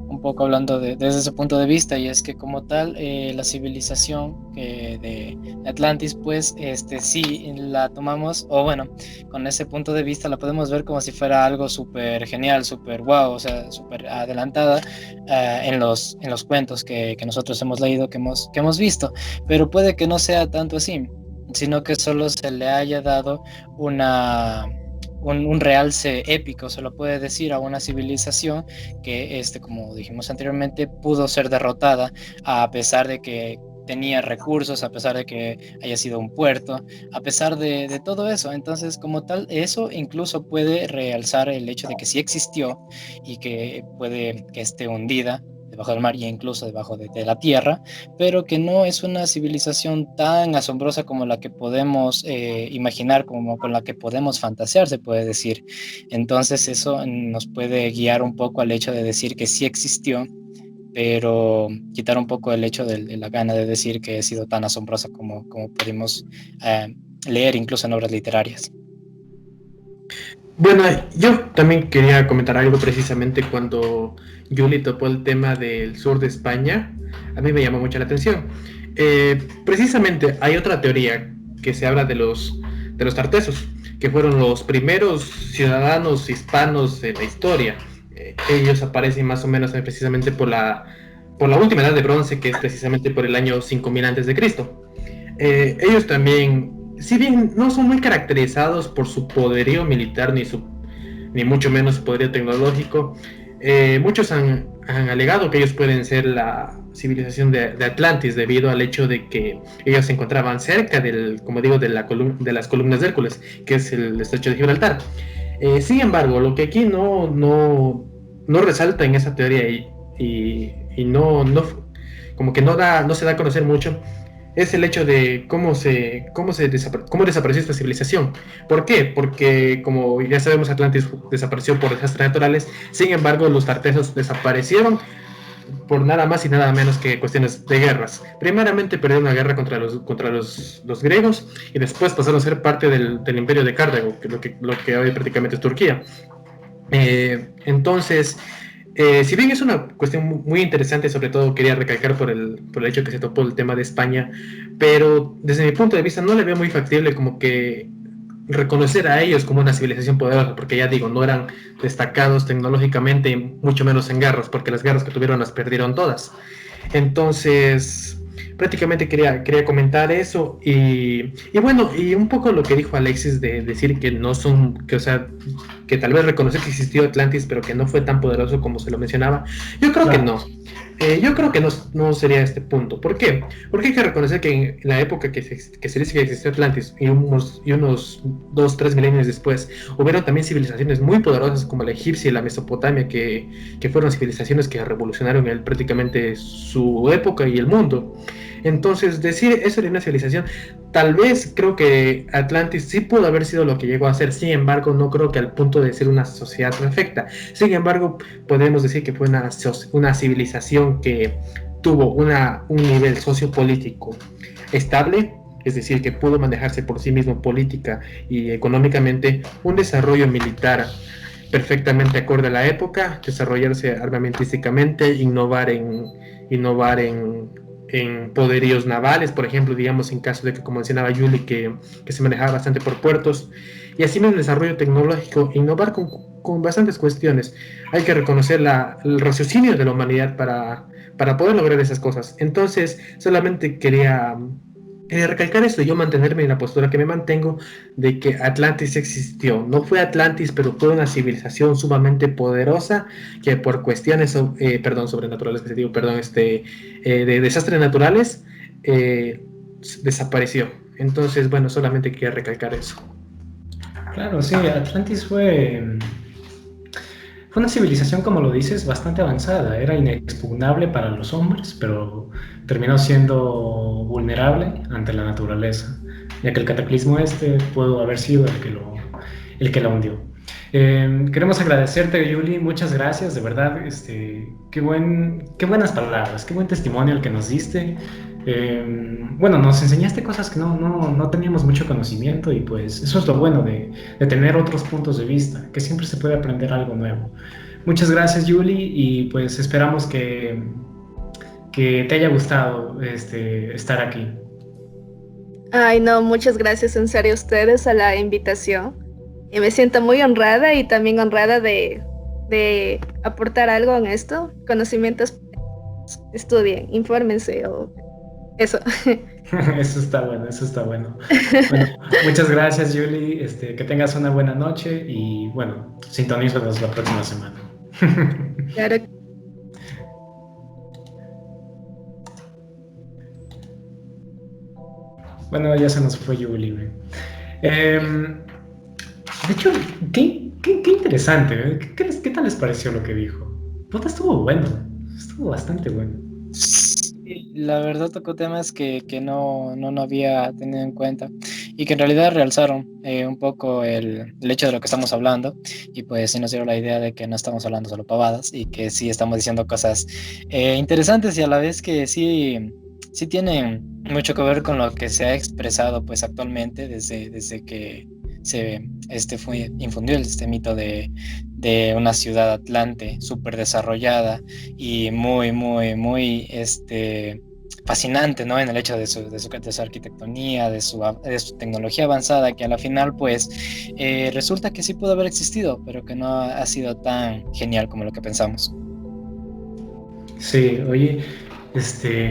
un poco hablando desde ese punto de vista, y es que como tal, la civilización de Atlantis, pues sí la tomamos, o bueno, con ese punto de vista la podemos ver como si fuera algo súper genial, súper wow, o sea, súper adelantada en los cuentos que nosotros hemos leído, que hemos visto, pero puede que no sea tanto así, sino que solo se le haya dado un realce épico, se lo puede decir a una civilización que, como dijimos anteriormente, pudo ser derrotada a pesar de que tenía recursos, a pesar de que haya sido un puerto, a pesar de todo eso. Entonces, como tal, eso incluso puede realzar el hecho de que sí existió y que puede que esté hundida debajo del mar e incluso debajo de la tierra, pero que no es una civilización tan asombrosa como la que podemos imaginar, como con la que podemos fantasear, se puede decir. Entonces eso nos puede guiar un poco al hecho de decir que sí existió, pero quitar un poco el hecho de la gana de decir que ha sido tan asombrosa como pudimos leer incluso en obras literarias. Bueno, yo también quería comentar algo precisamente cuando Julie topó el tema del sur de España. A mí me llamó mucho la atención. Precisamente hay otra teoría que se habla de los tartesos, que fueron los primeros ciudadanos hispanos de la historia. Ellos aparecen más o menos precisamente por la última edad de bronce, que es precisamente por el año 5000 antes de Cristo. Ellos también, si bien no son muy caracterizados por su poderío militar ni mucho menos su poderío tecnológico, muchos han alegado que ellos pueden ser la civilización de Atlantis debido al hecho de que ellos se encontraban cerca como digo, de las columnas de Hércules, que es el estrecho de Gibraltar. Sin embargo, lo que aquí no resalta en esa teoría y no como que no se da a conocer mucho, es el hecho de cómo desapareció esta civilización. ¿Por qué? Porque, como ya sabemos, Atlantis desapareció por desastres naturales. Sin embargo, los tartesos desaparecieron por nada más y nada menos que cuestiones de guerras. Primeramente perdieron una guerra contra los griegos, y después pasaron a ser parte del imperio de Cartago, lo que hoy prácticamente es Turquía. Entonces, si bien es una cuestión muy interesante, sobre todo quería recalcar por el hecho que se topó el tema de España, pero desde mi punto de vista no le veo muy factible como que reconocer a ellos como una civilización poderosa, porque ya digo, no eran destacados tecnológicamente, mucho menos en guerras, porque las guerras que tuvieron las perdieron todas. Entonces, prácticamente quería comentar eso, y bueno, y un poco lo que dijo Alexis de decir que no son, o sea, que tal vez reconocer que existió Atlantis, pero que no fue tan poderoso como se lo mencionaba. Yo creo que no. Yo creo que no sería este punto. ¿Por qué? Porque hay que reconocer que en la época que se dice que existió Atlantis y unos 2-3 milenios después, hubieron también civilizaciones muy poderosas como la egipcia y la Mesopotamia, que fueron civilizaciones que revolucionaron prácticamente su época y el mundo. Entonces, decir eso de una civilización, tal vez creo que Atlantis sí pudo haber sido lo que llegó a ser. Sin embargo, no creo que al punto de ser una sociedad perfecta. Sin embargo, podemos decir que fue una civilización que tuvo un nivel sociopolítico estable, es decir, que pudo manejarse por sí mismo política y económicamente, un desarrollo militar perfectamente acorde a la época, desarrollarse armamentísticamente, innovar en poderíos navales, por ejemplo, digamos, en caso de que, como mencionaba Yuli, que se manejaba bastante por puertos, y así mismo el desarrollo tecnológico, innovar con bastantes cuestiones. Hay que reconocer el raciocinio de la humanidad para poder lograr esas cosas. Entonces, solamente quería recalcar esto, yo mantenerme en la postura que me mantengo de que Atlantis existió. No fue Atlantis, pero fue una civilización sumamente poderosa que por cuestiones sobrenaturales, de desastres naturales, desapareció. Entonces, bueno, solamente quería recalcar eso. Claro, sí, Atlantis fue una civilización, como lo dices, bastante avanzada. Era inexpugnable para los hombres, pero terminó siendo vulnerable ante la naturaleza, ya que el cataclismo pudo haber sido el que la hundió. Queremos agradecerte, Yuli, muchas gracias, de verdad, qué buenas palabras, qué buen testimonio el que nos diste. Bueno, nos enseñaste cosas que no teníamos mucho conocimiento, y pues eso es lo bueno de tener otros puntos de vista, que siempre se puede aprender algo nuevo. Muchas gracias, Yuli, y pues esperamos que te haya gustado estar aquí. Ay, no, muchas gracias en serio a ustedes a la invitación. Y me siento muy honrada y también honrada de aportar algo en esto. Conocimientos, estudien, infórmense o eso. Eso está bueno, eso está bueno. Bueno, muchas gracias, Yuli. Que tengas una buena noche y bueno, sintonízanos la próxima semana. Claro. Bueno, ya se nos fue Yuli. De hecho, qué interesante. ¿Qué tal les pareció lo que dijo? Puta, estuvo bueno. Estuvo bastante bueno. Sí, la verdad tocó temas que no había tenido en cuenta y que en realidad realzaron un poco el hecho de lo que estamos hablando, y pues sí nos dio la idea de que no estamos hablando solo pavadas y que sí estamos diciendo cosas interesantes, y a la vez que sí tienen mucho que ver con lo que se ha expresado pues actualmente desde que se infundió este mito de una ciudad atlante súper desarrollada y muy fascinante, ¿no? En el hecho de su arquitectonía, de su tecnología avanzada, que a la final pues resulta que sí pudo haber existido, pero que no ha sido tan genial como lo que pensamos. Sí, oye,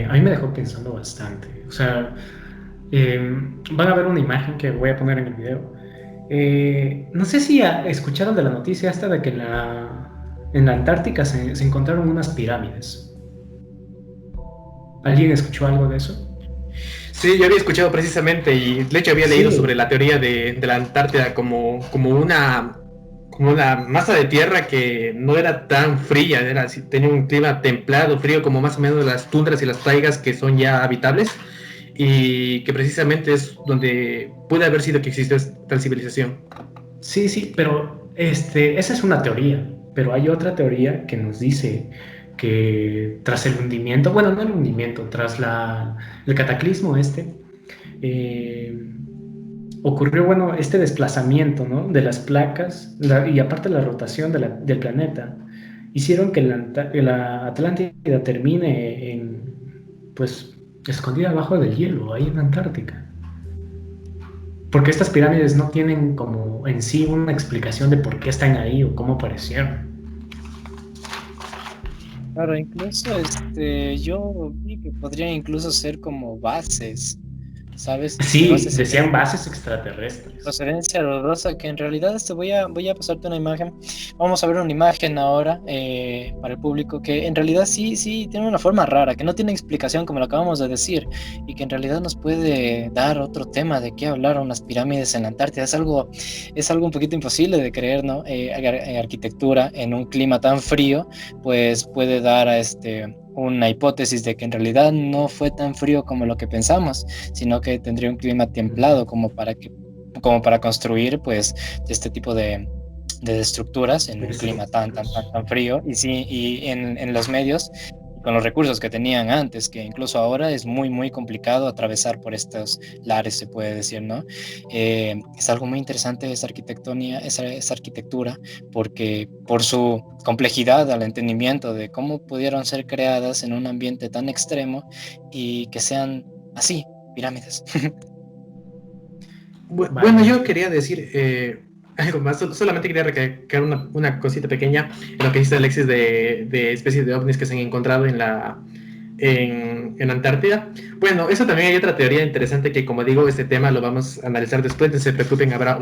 a mí me dejó pensando bastante. O sea, van a ver una imagen que voy a poner en el video. No sé si escucharon de la noticia esta de que en la Antártica se encontraron unas pirámides. ¿Alguien escuchó algo de eso? Sí, yo había escuchado precisamente, y de hecho había leído sobre la teoría de la Antártida como una masa de tierra que no era tan fría, tenía un clima templado, frío, como más o menos las tundras y las taigas que son ya habitables. y que precisamente es donde puede haber sido que existió tal civilización. Sí, sí, pero esa es una teoría, pero hay otra teoría que nos dice que tras el hundimiento, bueno, no el hundimiento, tras el cataclismo eh, ocurrió, bueno, este desplazamiento, ¿no? De las placas y aparte la rotación del planeta, hicieron que la Atlántida termine pues, escondida abajo del hielo, ahí en la Antártica. Porque estas pirámides no tienen como en sí una explicación de por qué están ahí o cómo aparecieron. Claro, incluso yo vi que podrían incluso ser como bases, ¿sabes? Sí, Bases decían bases extraterrestres. procedencia dudosa, que en realidad voy a pasarte una imagen. Vamos a ver una imagen ahora para el público que en realidad sí tiene una forma rara, que no tiene explicación como lo acabamos de decir, y que en realidad nos puede dar otro tema de qué hablar unas pirámides en la Antártida. Es algo un poquito imposible de creer, ¿no? Arquitectura en un clima tan frío, pues puede dar a una hipótesis de que en realidad no fue tan frío como lo que pensamos, sino que tendría un clima templado como para construir pues este tipo de estructuras en un clima tan frío. Y sí, y en los medios, con los recursos que tenían antes, que incluso ahora es muy, muy complicado atravesar por estos lares, se puede decir, ¿no? Es algo muy interesante esa arquitectura, porque por su complejidad al entendimiento de cómo pudieron ser creadas en un ambiente tan extremo y que sean así, pirámides. Bueno, yo quería decir algo más, solamente quería recalcar una cosita pequeña en lo que dice Alexis de especies de ovnis que se han encontrado en Antártida. Bueno, eso también hay otra teoría interesante que, como digo, este tema lo vamos a analizar después, no se preocupen, habrá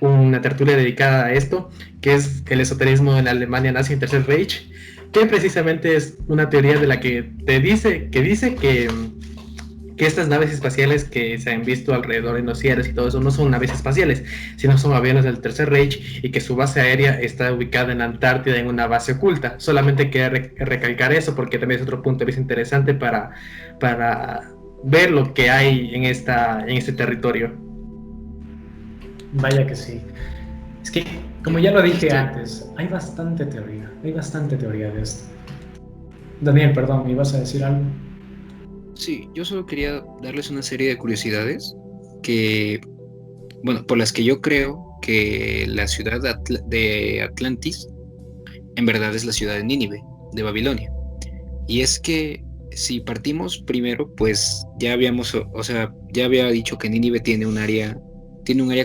una tertulia dedicada a esto, que es el esoterismo en la Alemania nazi en Tercer Reich, que precisamente es una teoría de la que dice que estas naves espaciales que se han visto alrededor en los cielos y todo eso no son naves espaciales, sino son aviones del Tercer Reich y que su base aérea está ubicada en la Antártida en una base oculta. Solamente quería recalcar eso porque también es otro punto de vista interesante para ver lo que hay en este territorio. Vaya que sí. Es que, como ya lo dije antes, hay bastante teoría de esto. Daniel, perdón, ¿me ibas a decir algo? Sí, yo solo quería darles una serie de curiosidades que, bueno, por las que yo creo que la ciudad de Atlantis en verdad es la ciudad de Nínive, de Babilonia. Y es que si partimos primero, pues ya ya había dicho que Nínive tiene un área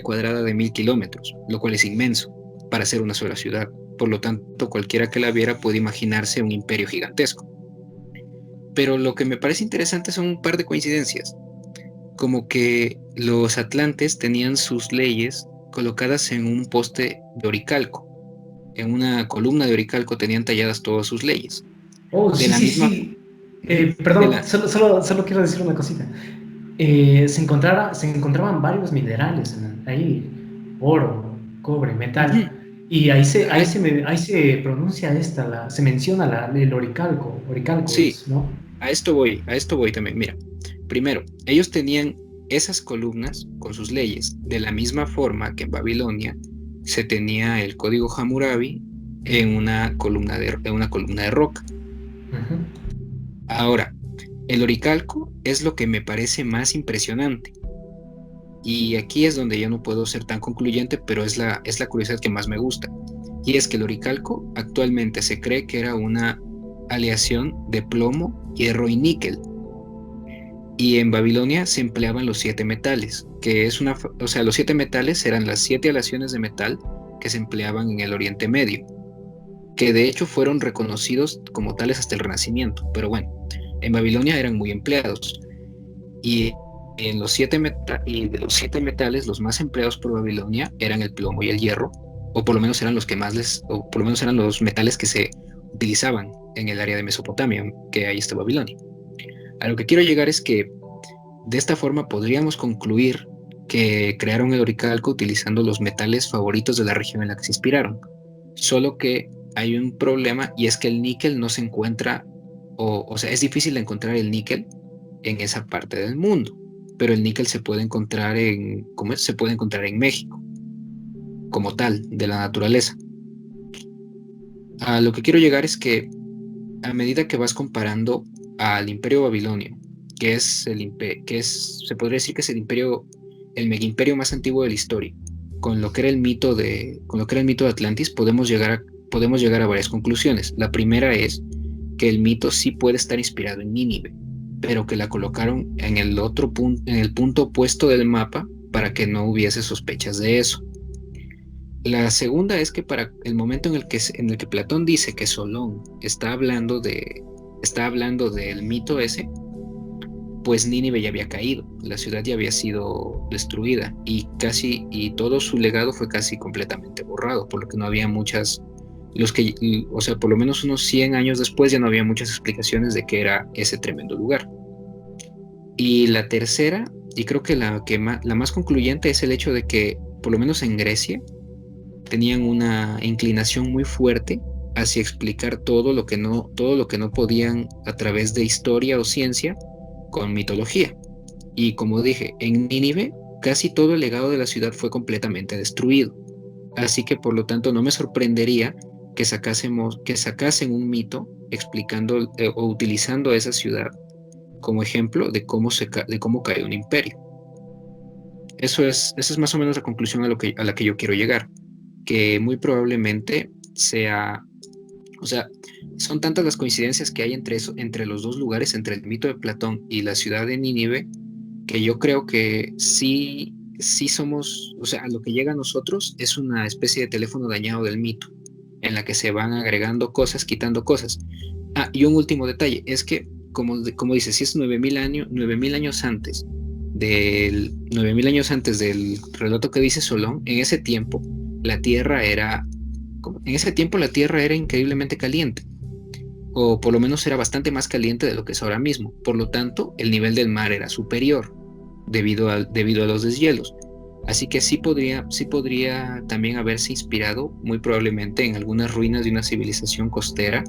cuadrada de 1000 kilómetros, lo cual es inmenso para ser una sola ciudad. Por lo tanto, cualquiera que la viera puede imaginarse un imperio gigantesco. Pero lo que me parece interesante son un par de coincidencias, como que los atlantes tenían sus leyes colocadas en un poste de oricalco. En una columna de oricalco tenían talladas todas sus leyes. Oh, De sí, la sí, misma, sí. de Perdón, la, solo quiero decir una cosita. Se encontraban varios minerales ahí, oro, cobre, Ujú. metal, y ahí se, A ahí es- se, me- ahí se pronuncia se menciona el oricalco sí, es, ¿no? a esto voy también. Mira, primero, ellos tenían esas columnas con sus leyes, de la misma forma que en Babilonia se tenía el código Hammurabi en una columna de roca. Ujú. Ahora, el oricalco es lo que me parece más impresionante. Y aquí es donde yo no puedo ser tan concluyente, pero es la curiosidad que más me gusta. Y es que el oricalco actualmente se cree que era una aleación de plomo, hierro y níquel. Y en Babilonia se empleaban los 7 metales, o sea, los 7 metales eran las 7 aleaciones de metal que se empleaban en el Oriente Medio, que de hecho fueron reconocidos como tales hasta el Renacimiento. Pero bueno, en Babilonia eran muy empleados. Y y de los 7 metales, los más empleados por Babilonia eran el plomo y el hierro, o por lo menos eran los que o por lo menos eran los metales que se utilizaban en el área de Mesopotamia, que ahí está Babilonia. A lo que quiero llegar es que de esta forma podríamos concluir que crearon el oricalco utilizando los metales favoritos de la región en la que se inspiraron. Solo que hay un problema y es que el níquel no se encuentra, o sea, es difícil encontrar el níquel en esa parte del mundo, pero el níquel se puede encontrar ¿cómo es? Se puede encontrar en México, como tal, de la naturaleza. A lo que quiero llegar es que a medida que vas comparando al Imperio Babilonio, que es se podría decir que es el mega imperio más antiguo de la historia, con lo que era el mito de Atlantis, podemos llegar a varias conclusiones. La primera es que el mito sí puede estar inspirado en Nínive, pero que la colocaron en el punto opuesto del mapa para que no hubiese sospechas de eso. La segunda es que para el momento en el que Platón dice que Solón está hablando del mito ese, pues Nínive ya había caído, la ciudad ya había sido destruida y todo su legado fue casi completamente borrado, por lo que no había por lo menos unos 100 años después ya no había muchas explicaciones de qué era ese tremendo lugar. Y la tercera, y creo que la más concluyente, es el hecho de que, por lo menos en Grecia, tenían una inclinación muy fuerte hacia explicar todo lo que no podían a través de historia o ciencia con mitología. Y como dije, en Nínive casi todo el legado de la ciudad fue completamente destruido. Así que por lo tanto no me sorprendería que sacasen un mito explicando o utilizando a esa ciudad como ejemplo de cómo cae un imperio. Esa es más o menos la conclusión a la que yo quiero llegar, que muy probablemente sea, o sea, son tantas las coincidencias que hay entre los dos lugares, entre el mito de Platón y la ciudad de Nínive, que yo creo que sí somos, o sea, lo que llega a nosotros es una especie de teléfono dañado del mito, en la que se van agregando cosas, quitando cosas. Y un último detalle, es que, como dice, si es 9.000 años antes del 9.000 años antes del relato que dice Solón, en ese tiempo la Tierra era increíblemente caliente, o por lo menos era bastante más caliente de lo que es ahora mismo. Por lo tanto, el nivel del mar era superior debido a los deshielos. Así que sí podría también haberse inspirado muy probablemente en algunas ruinas de una civilización costera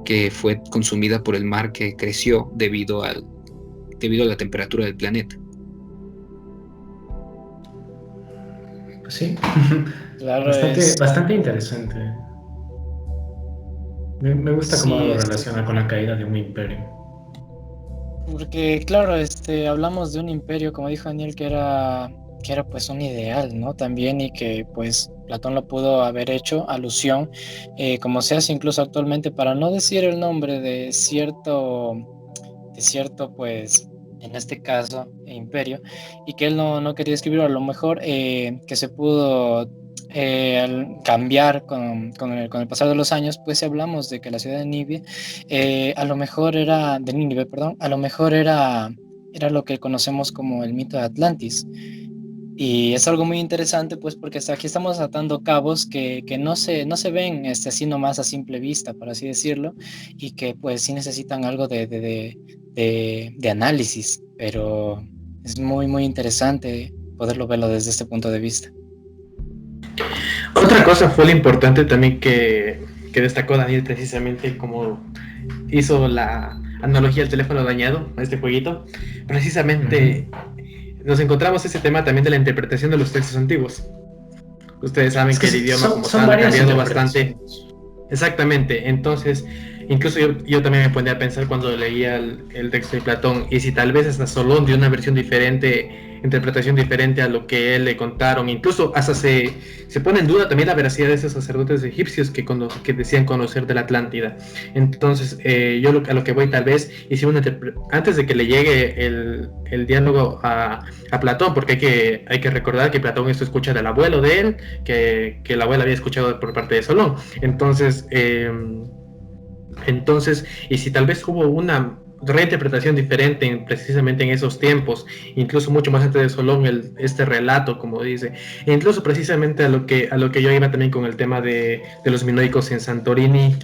que fue consumida por el mar que creció debido a la temperatura del planeta. Pues sí, Claro, bastante interesante. Me gusta cómo sí, lo relaciona con la caída de un imperio. porque claro, hablamos de un imperio, como dijo Daniel, que era pues un ideal, ¿no? También, y que pues Platón lo pudo haber hecho alusión, como se hace incluso actualmente, para no decir el nombre de cierto, pues, en este caso, imperio, y que él no quería escribirlo. A lo mejor que se pudo al cambiar con el pasar de los años, pues si hablamos de que la ciudad de Nínive, a lo mejor era, de Nínive, perdón, a lo mejor era lo que conocemos como el mito de Atlantis. Y es algo muy interesante, pues, porque hasta aquí estamos atando cabos que no se ven así nomás a simple vista, por así decirlo, y que pues sí necesitan algo de análisis, pero es muy, muy interesante poderlo verlo desde este punto de vista. Otra cosa fue lo importante también que destacó Daniel, precisamente como hizo la analogía al teléfono dañado, a este jueguito. Precisamente nos encontramos ese tema también de la interpretación de los textos antiguos. Ustedes saben que el idioma como tal ha cambiado bastante. Exactamente, entonces incluso yo también me ponía a pensar cuando leía el texto de Platón, y si tal vez hasta Solón dio una versión diferente, interpretación diferente a lo que él le contaron. Incluso hasta se pone en duda también la veracidad de esos sacerdotes egipcios que decían conocer de la Atlántida. Entonces yo a lo que voy, tal vez hicieron antes de que le llegue el diálogo a Platón, porque hay que recordar que Platón esto escucha del abuelo de él, que el abuelo había escuchado por parte de Solón. Entonces, y si tal vez hubo una reinterpretación diferente precisamente en esos tiempos, incluso mucho más antes de Solón, este relato, como dice, e incluso precisamente a lo que yo iba también con el tema de los minoicos en Santorini,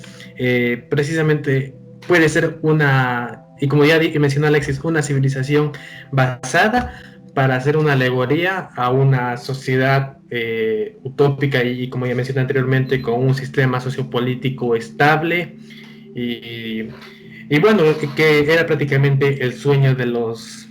precisamente puede ser y como ya mencionó Alexis, una civilización basada para hacer una alegoría a una sociedad utópica y como ya mencioné anteriormente, con un sistema sociopolítico estable y Y bueno, que era prácticamente el sueño de los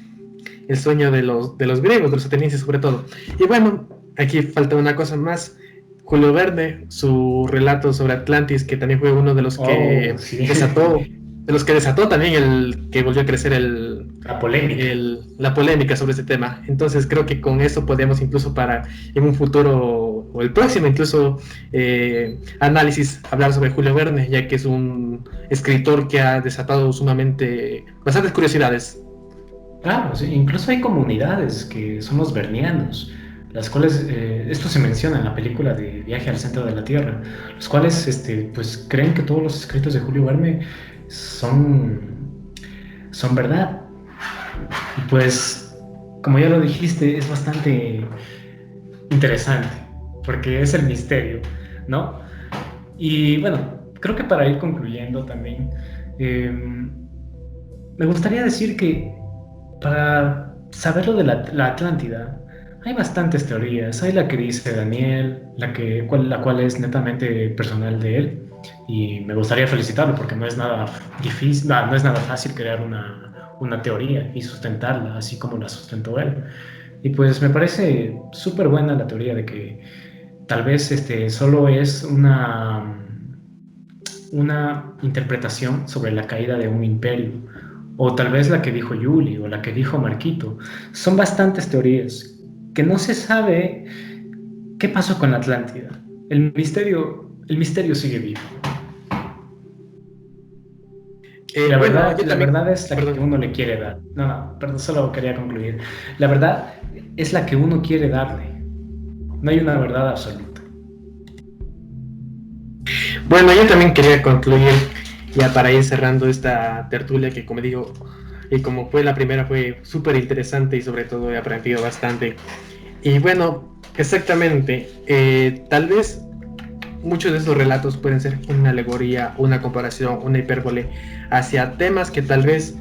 griegos, de los atenienses sobre todo. Y bueno, aquí falta una cosa más. Julio Verne, su relato sobre Atlantis, que también fue uno de los que Oh, sí. desató también el que volvió a crecer La polémica. la polémica sobre este tema. Entonces creo que con eso podemos incluso para en un futuro o el próximo incluso análisis hablar sobre Julio Verne, ya que es un escritor que ha desatado sumamente bastantes curiosidades. Claro, sí, incluso hay comunidades que son los vernianos, las cuales, esto se menciona en la película de Viaje al Centro de la Tierra, los cuales pues, creen que todos los escritos de Julio Verne son, son verdad. Y pues, como ya lo dijiste, es bastante interesante, porque es el misterio, ¿no? Y bueno, creo que para ir concluyendo también, eh, me gustaría decir que para saber lo de la Atlántida, hay bastantes teorías. Hay la que dice Daniel, la cual es netamente personal de él. Y me gustaría felicitarlo porque no es nada difícil, no es nada fácil crear una teoría y sustentarla, así como la sustentó él. Y pues me parece súper buena la teoría de que tal vez solo es una interpretación sobre la caída de un imperio, o tal vez la que dijo Yuli o la que dijo Marquito. Son bastantes teorías que no se sabe qué pasó con la Atlántida. El misterio sigue vivo. Bueno, yo La también, verdad es la que perdón. uno le quiere dar. No, no, perdón, solo quería concluir. La verdad es la que uno quiere darle. No hay una verdad absoluta. Bueno, yo también quería concluir ya para ir cerrando esta tertulia que como digo, y como fue la primera fue súper interesante y sobre todo he aprendido bastante. Y bueno, exactamente, tal vez muchos de esos relatos pueden ser una alegoría, una comparación, una hipérbole hacia temas que tal vez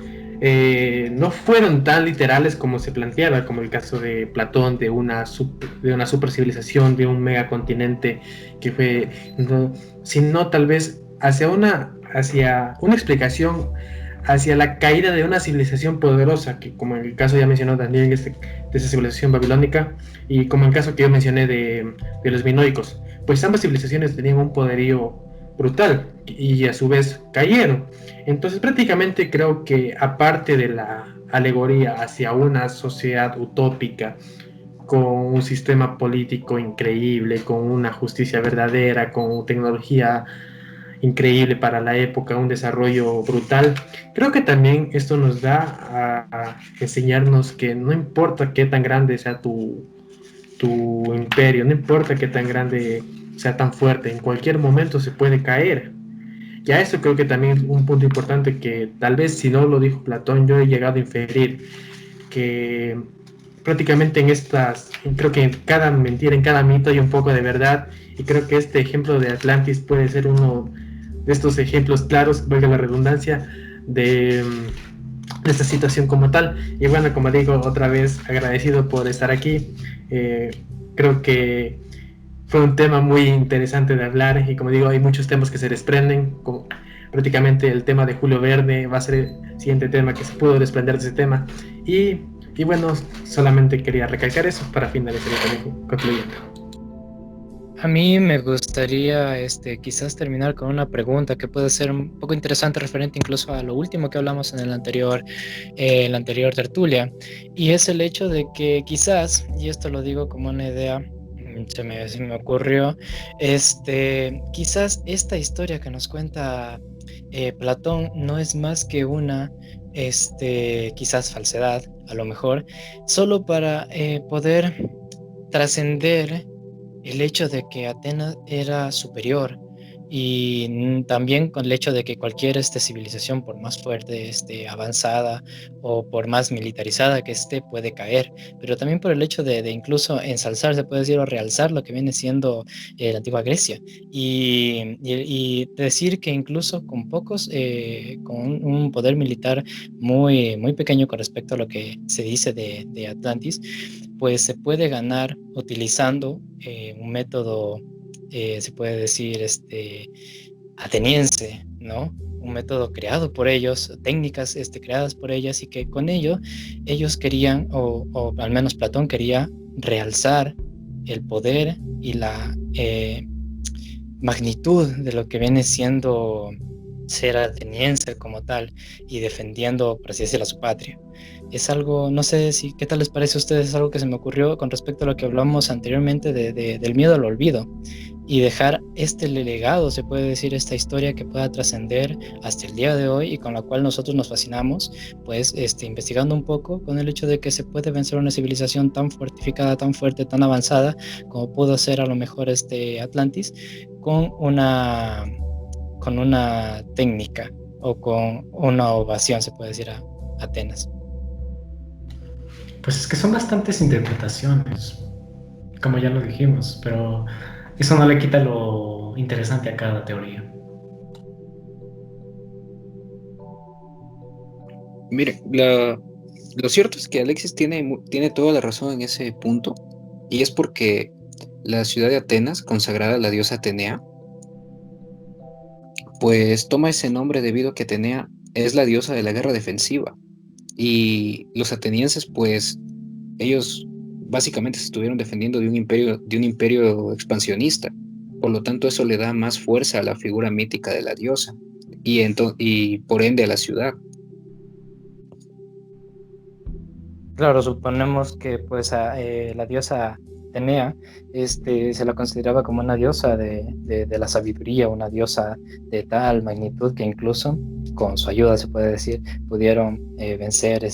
no fueron tan literales como se planteaba, como el caso de Platón, de una super civilización, de un megacontinente que fue, no, sino tal vez hacia una explicación hacia la caída de una civilización poderosa, que como en el caso ya mencionó Daniel, de esa civilización babilónica, y como en el caso que yo mencioné de los minoicos, pues ambas civilizaciones tenían un poderío brutal y a su vez cayeron. Entonces prácticamente creo que aparte de la alegoría hacia una sociedad utópica, con un sistema político increíble, con una justicia verdadera, con tecnología increíble para la época, un desarrollo brutal. Creo que también esto nos da a enseñarnos que no importa qué tan grande sea tu imperio, no importa qué tan grande sea tan fuerte, en cualquier momento se puede caer. Ya eso creo que también es un punto importante que tal vez si no lo dijo Platón, yo he llegado a inferir que prácticamente creo que en cada mentira, en cada mito hay un poco de verdad y creo que este ejemplo de Atlantis puede ser uno de estos ejemplos claros, valga la redundancia, de esta situación como tal. Y bueno, como digo, otra vez agradecido por estar aquí. Creo que fue un tema muy interesante de hablar y como digo, hay muchos temas que se desprenden, como prácticamente el tema de Julio Verne va a ser el siguiente tema que se pudo desprender de ese tema. Y bueno, solamente quería recalcar eso para finalizar y también concluyendo. A mí me gustaría quizás terminar con una pregunta que puede ser un poco interesante referente incluso a lo último que hablamos en la anterior tertulia, y es el hecho de que quizás, y esto lo digo como una idea, se me ocurrió, quizás esta historia que nos cuenta Platón no es más que una, quizás falsedad, a lo mejor, solo para poder trascender el hecho de que Atenas era superior y también con el hecho de que cualquier civilización, por más fuerte, avanzada o por más militarizada que esté, puede caer, pero también por el hecho de incluso ensalzar, se puede decir, o realzar lo que viene siendo la antigua Grecia y decir que incluso con pocos, con un poder militar muy, muy pequeño con respecto a lo que se dice de Atlantis, pues se puede ganar utilizando un método, se puede decir, ateniense, ¿no? un método creado por ellos, técnicas creadas por ellas, y que con ello ellos querían, o al menos Platón quería, realzar el poder y la magnitud de lo que viene siendo ser ateniense como tal y defendiendo, por así decirlo, a su patria. Es algo, no sé si, ¿qué tal les parece a ustedes? Es algo que se me ocurrió con respecto a lo que hablamos anteriormente del miedo al olvido, y dejar este legado, se puede decir, esta historia que pueda trascender hasta el día de hoy y con la cual nosotros nos fascinamos, pues investigando un poco con el hecho de que se puede vencer una civilización tan fortificada, tan fuerte, tan avanzada como pudo ser a lo mejor Atlantis, con una técnica o con una ovación, se puede decir, a Atenas. Pues es que son bastantes interpretaciones, como ya lo dijimos, pero eso no le quita lo interesante a cada teoría. Mire, lo cierto es que Alexis tiene toda la razón en ese punto, y es porque la ciudad de Atenas, consagrada a la diosa Atenea, pues toma ese nombre debido a que Atenea es la diosa de la guerra defensiva, y los atenienses, pues ellos básicamente se estuvieron defendiendo de un imperio expansionista. Por lo tanto, eso le da más fuerza a la figura mítica de la diosa y por ende a la ciudad. Claro, suponemos que pues la diosa Atenea se la consideraba como una diosa de la sabiduría, una diosa de tal magnitud que incluso con su ayuda, se puede decir, pudieron vencer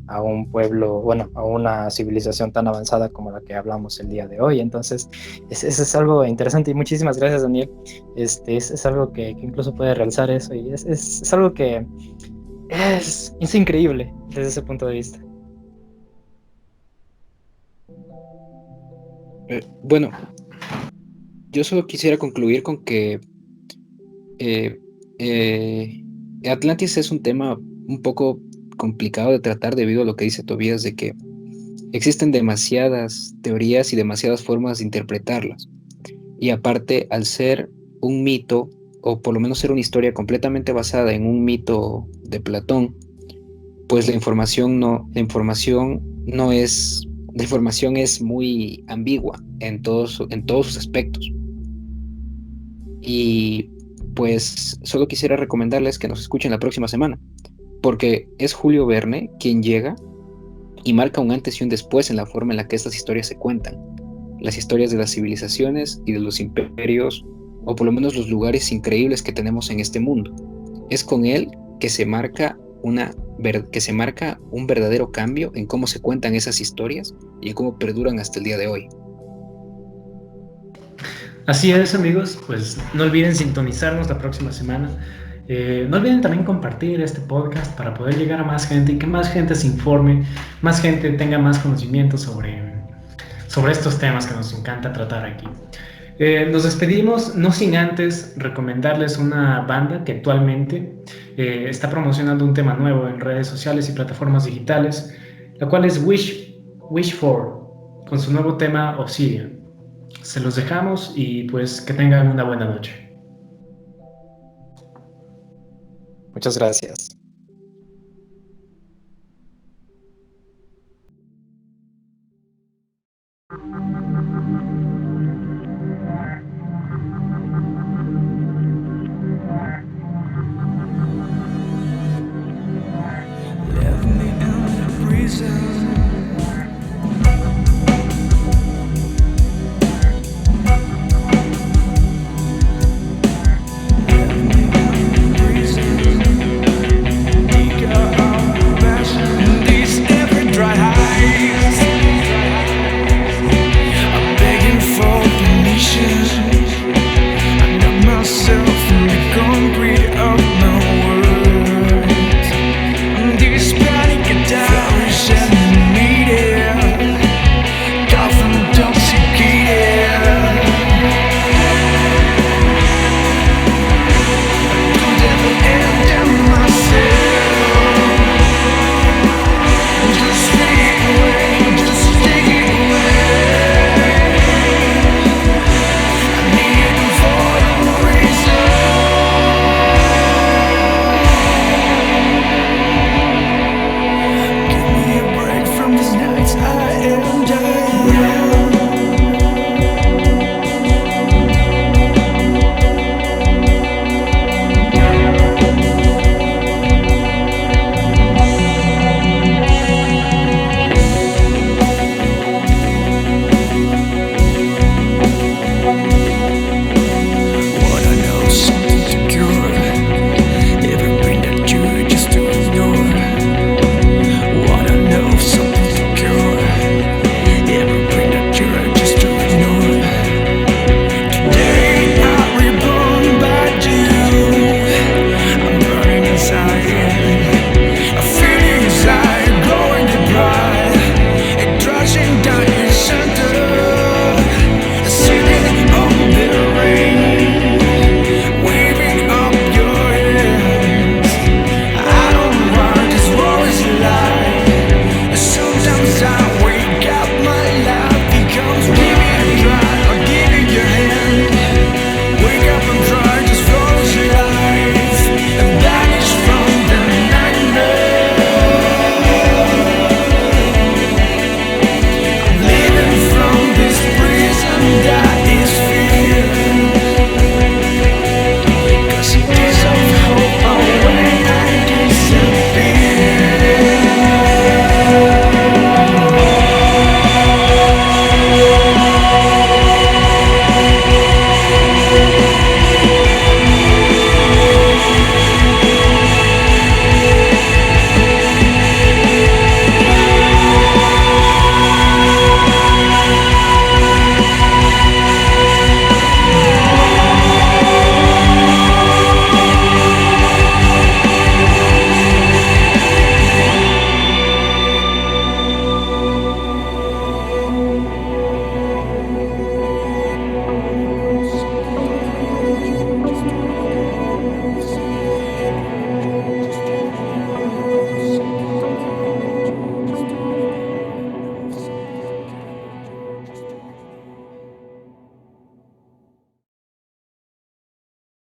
a un pueblo, bueno, a una civilización tan avanzada como la que hablamos el día de hoy. Entonces, eso es algo interesante, y muchísimas gracias, Daniel. Es algo que incluso puede realizar eso, y es algo que es increíble desde ese punto de vista. Bueno, yo solo quisiera concluir con que eh, eh, Atlantis es un tema un poco complicado de tratar debido a lo que dice Tobías, de que existen demasiadas teorías y demasiadas formas de interpretarlas. Y aparte, al ser un mito, o por lo menos ser una historia completamente basada en un mito de Platón, pues la información es muy ambigua en todos sus aspectos. Y pues solo quisiera recomendarles que nos escuchen la próxima semana, porque es Julio Verne quien llega y marca un antes y un después en la forma en la que estas historias se cuentan, las historias de las civilizaciones y de los imperios, o por lo menos los lugares increíbles que tenemos en este mundo. Es con él que se marca un verdadero cambio en cómo se cuentan esas historias y en cómo perduran hasta el día de hoy. Así es, amigos, pues no olviden sintonizarnos la próxima semana. No olviden también compartir este podcast para poder llegar a más gente y que más gente se informe, más gente tenga más conocimiento sobre estos temas que nos encanta tratar aquí. Nos despedimos, no sin antes recomendarles una banda que actualmente está promocionando un tema nuevo en redes sociales y plataformas digitales, la cual es Wish For, con su nuevo tema Obsidian. Se los dejamos y pues que tengan una buena noche. Muchas gracias.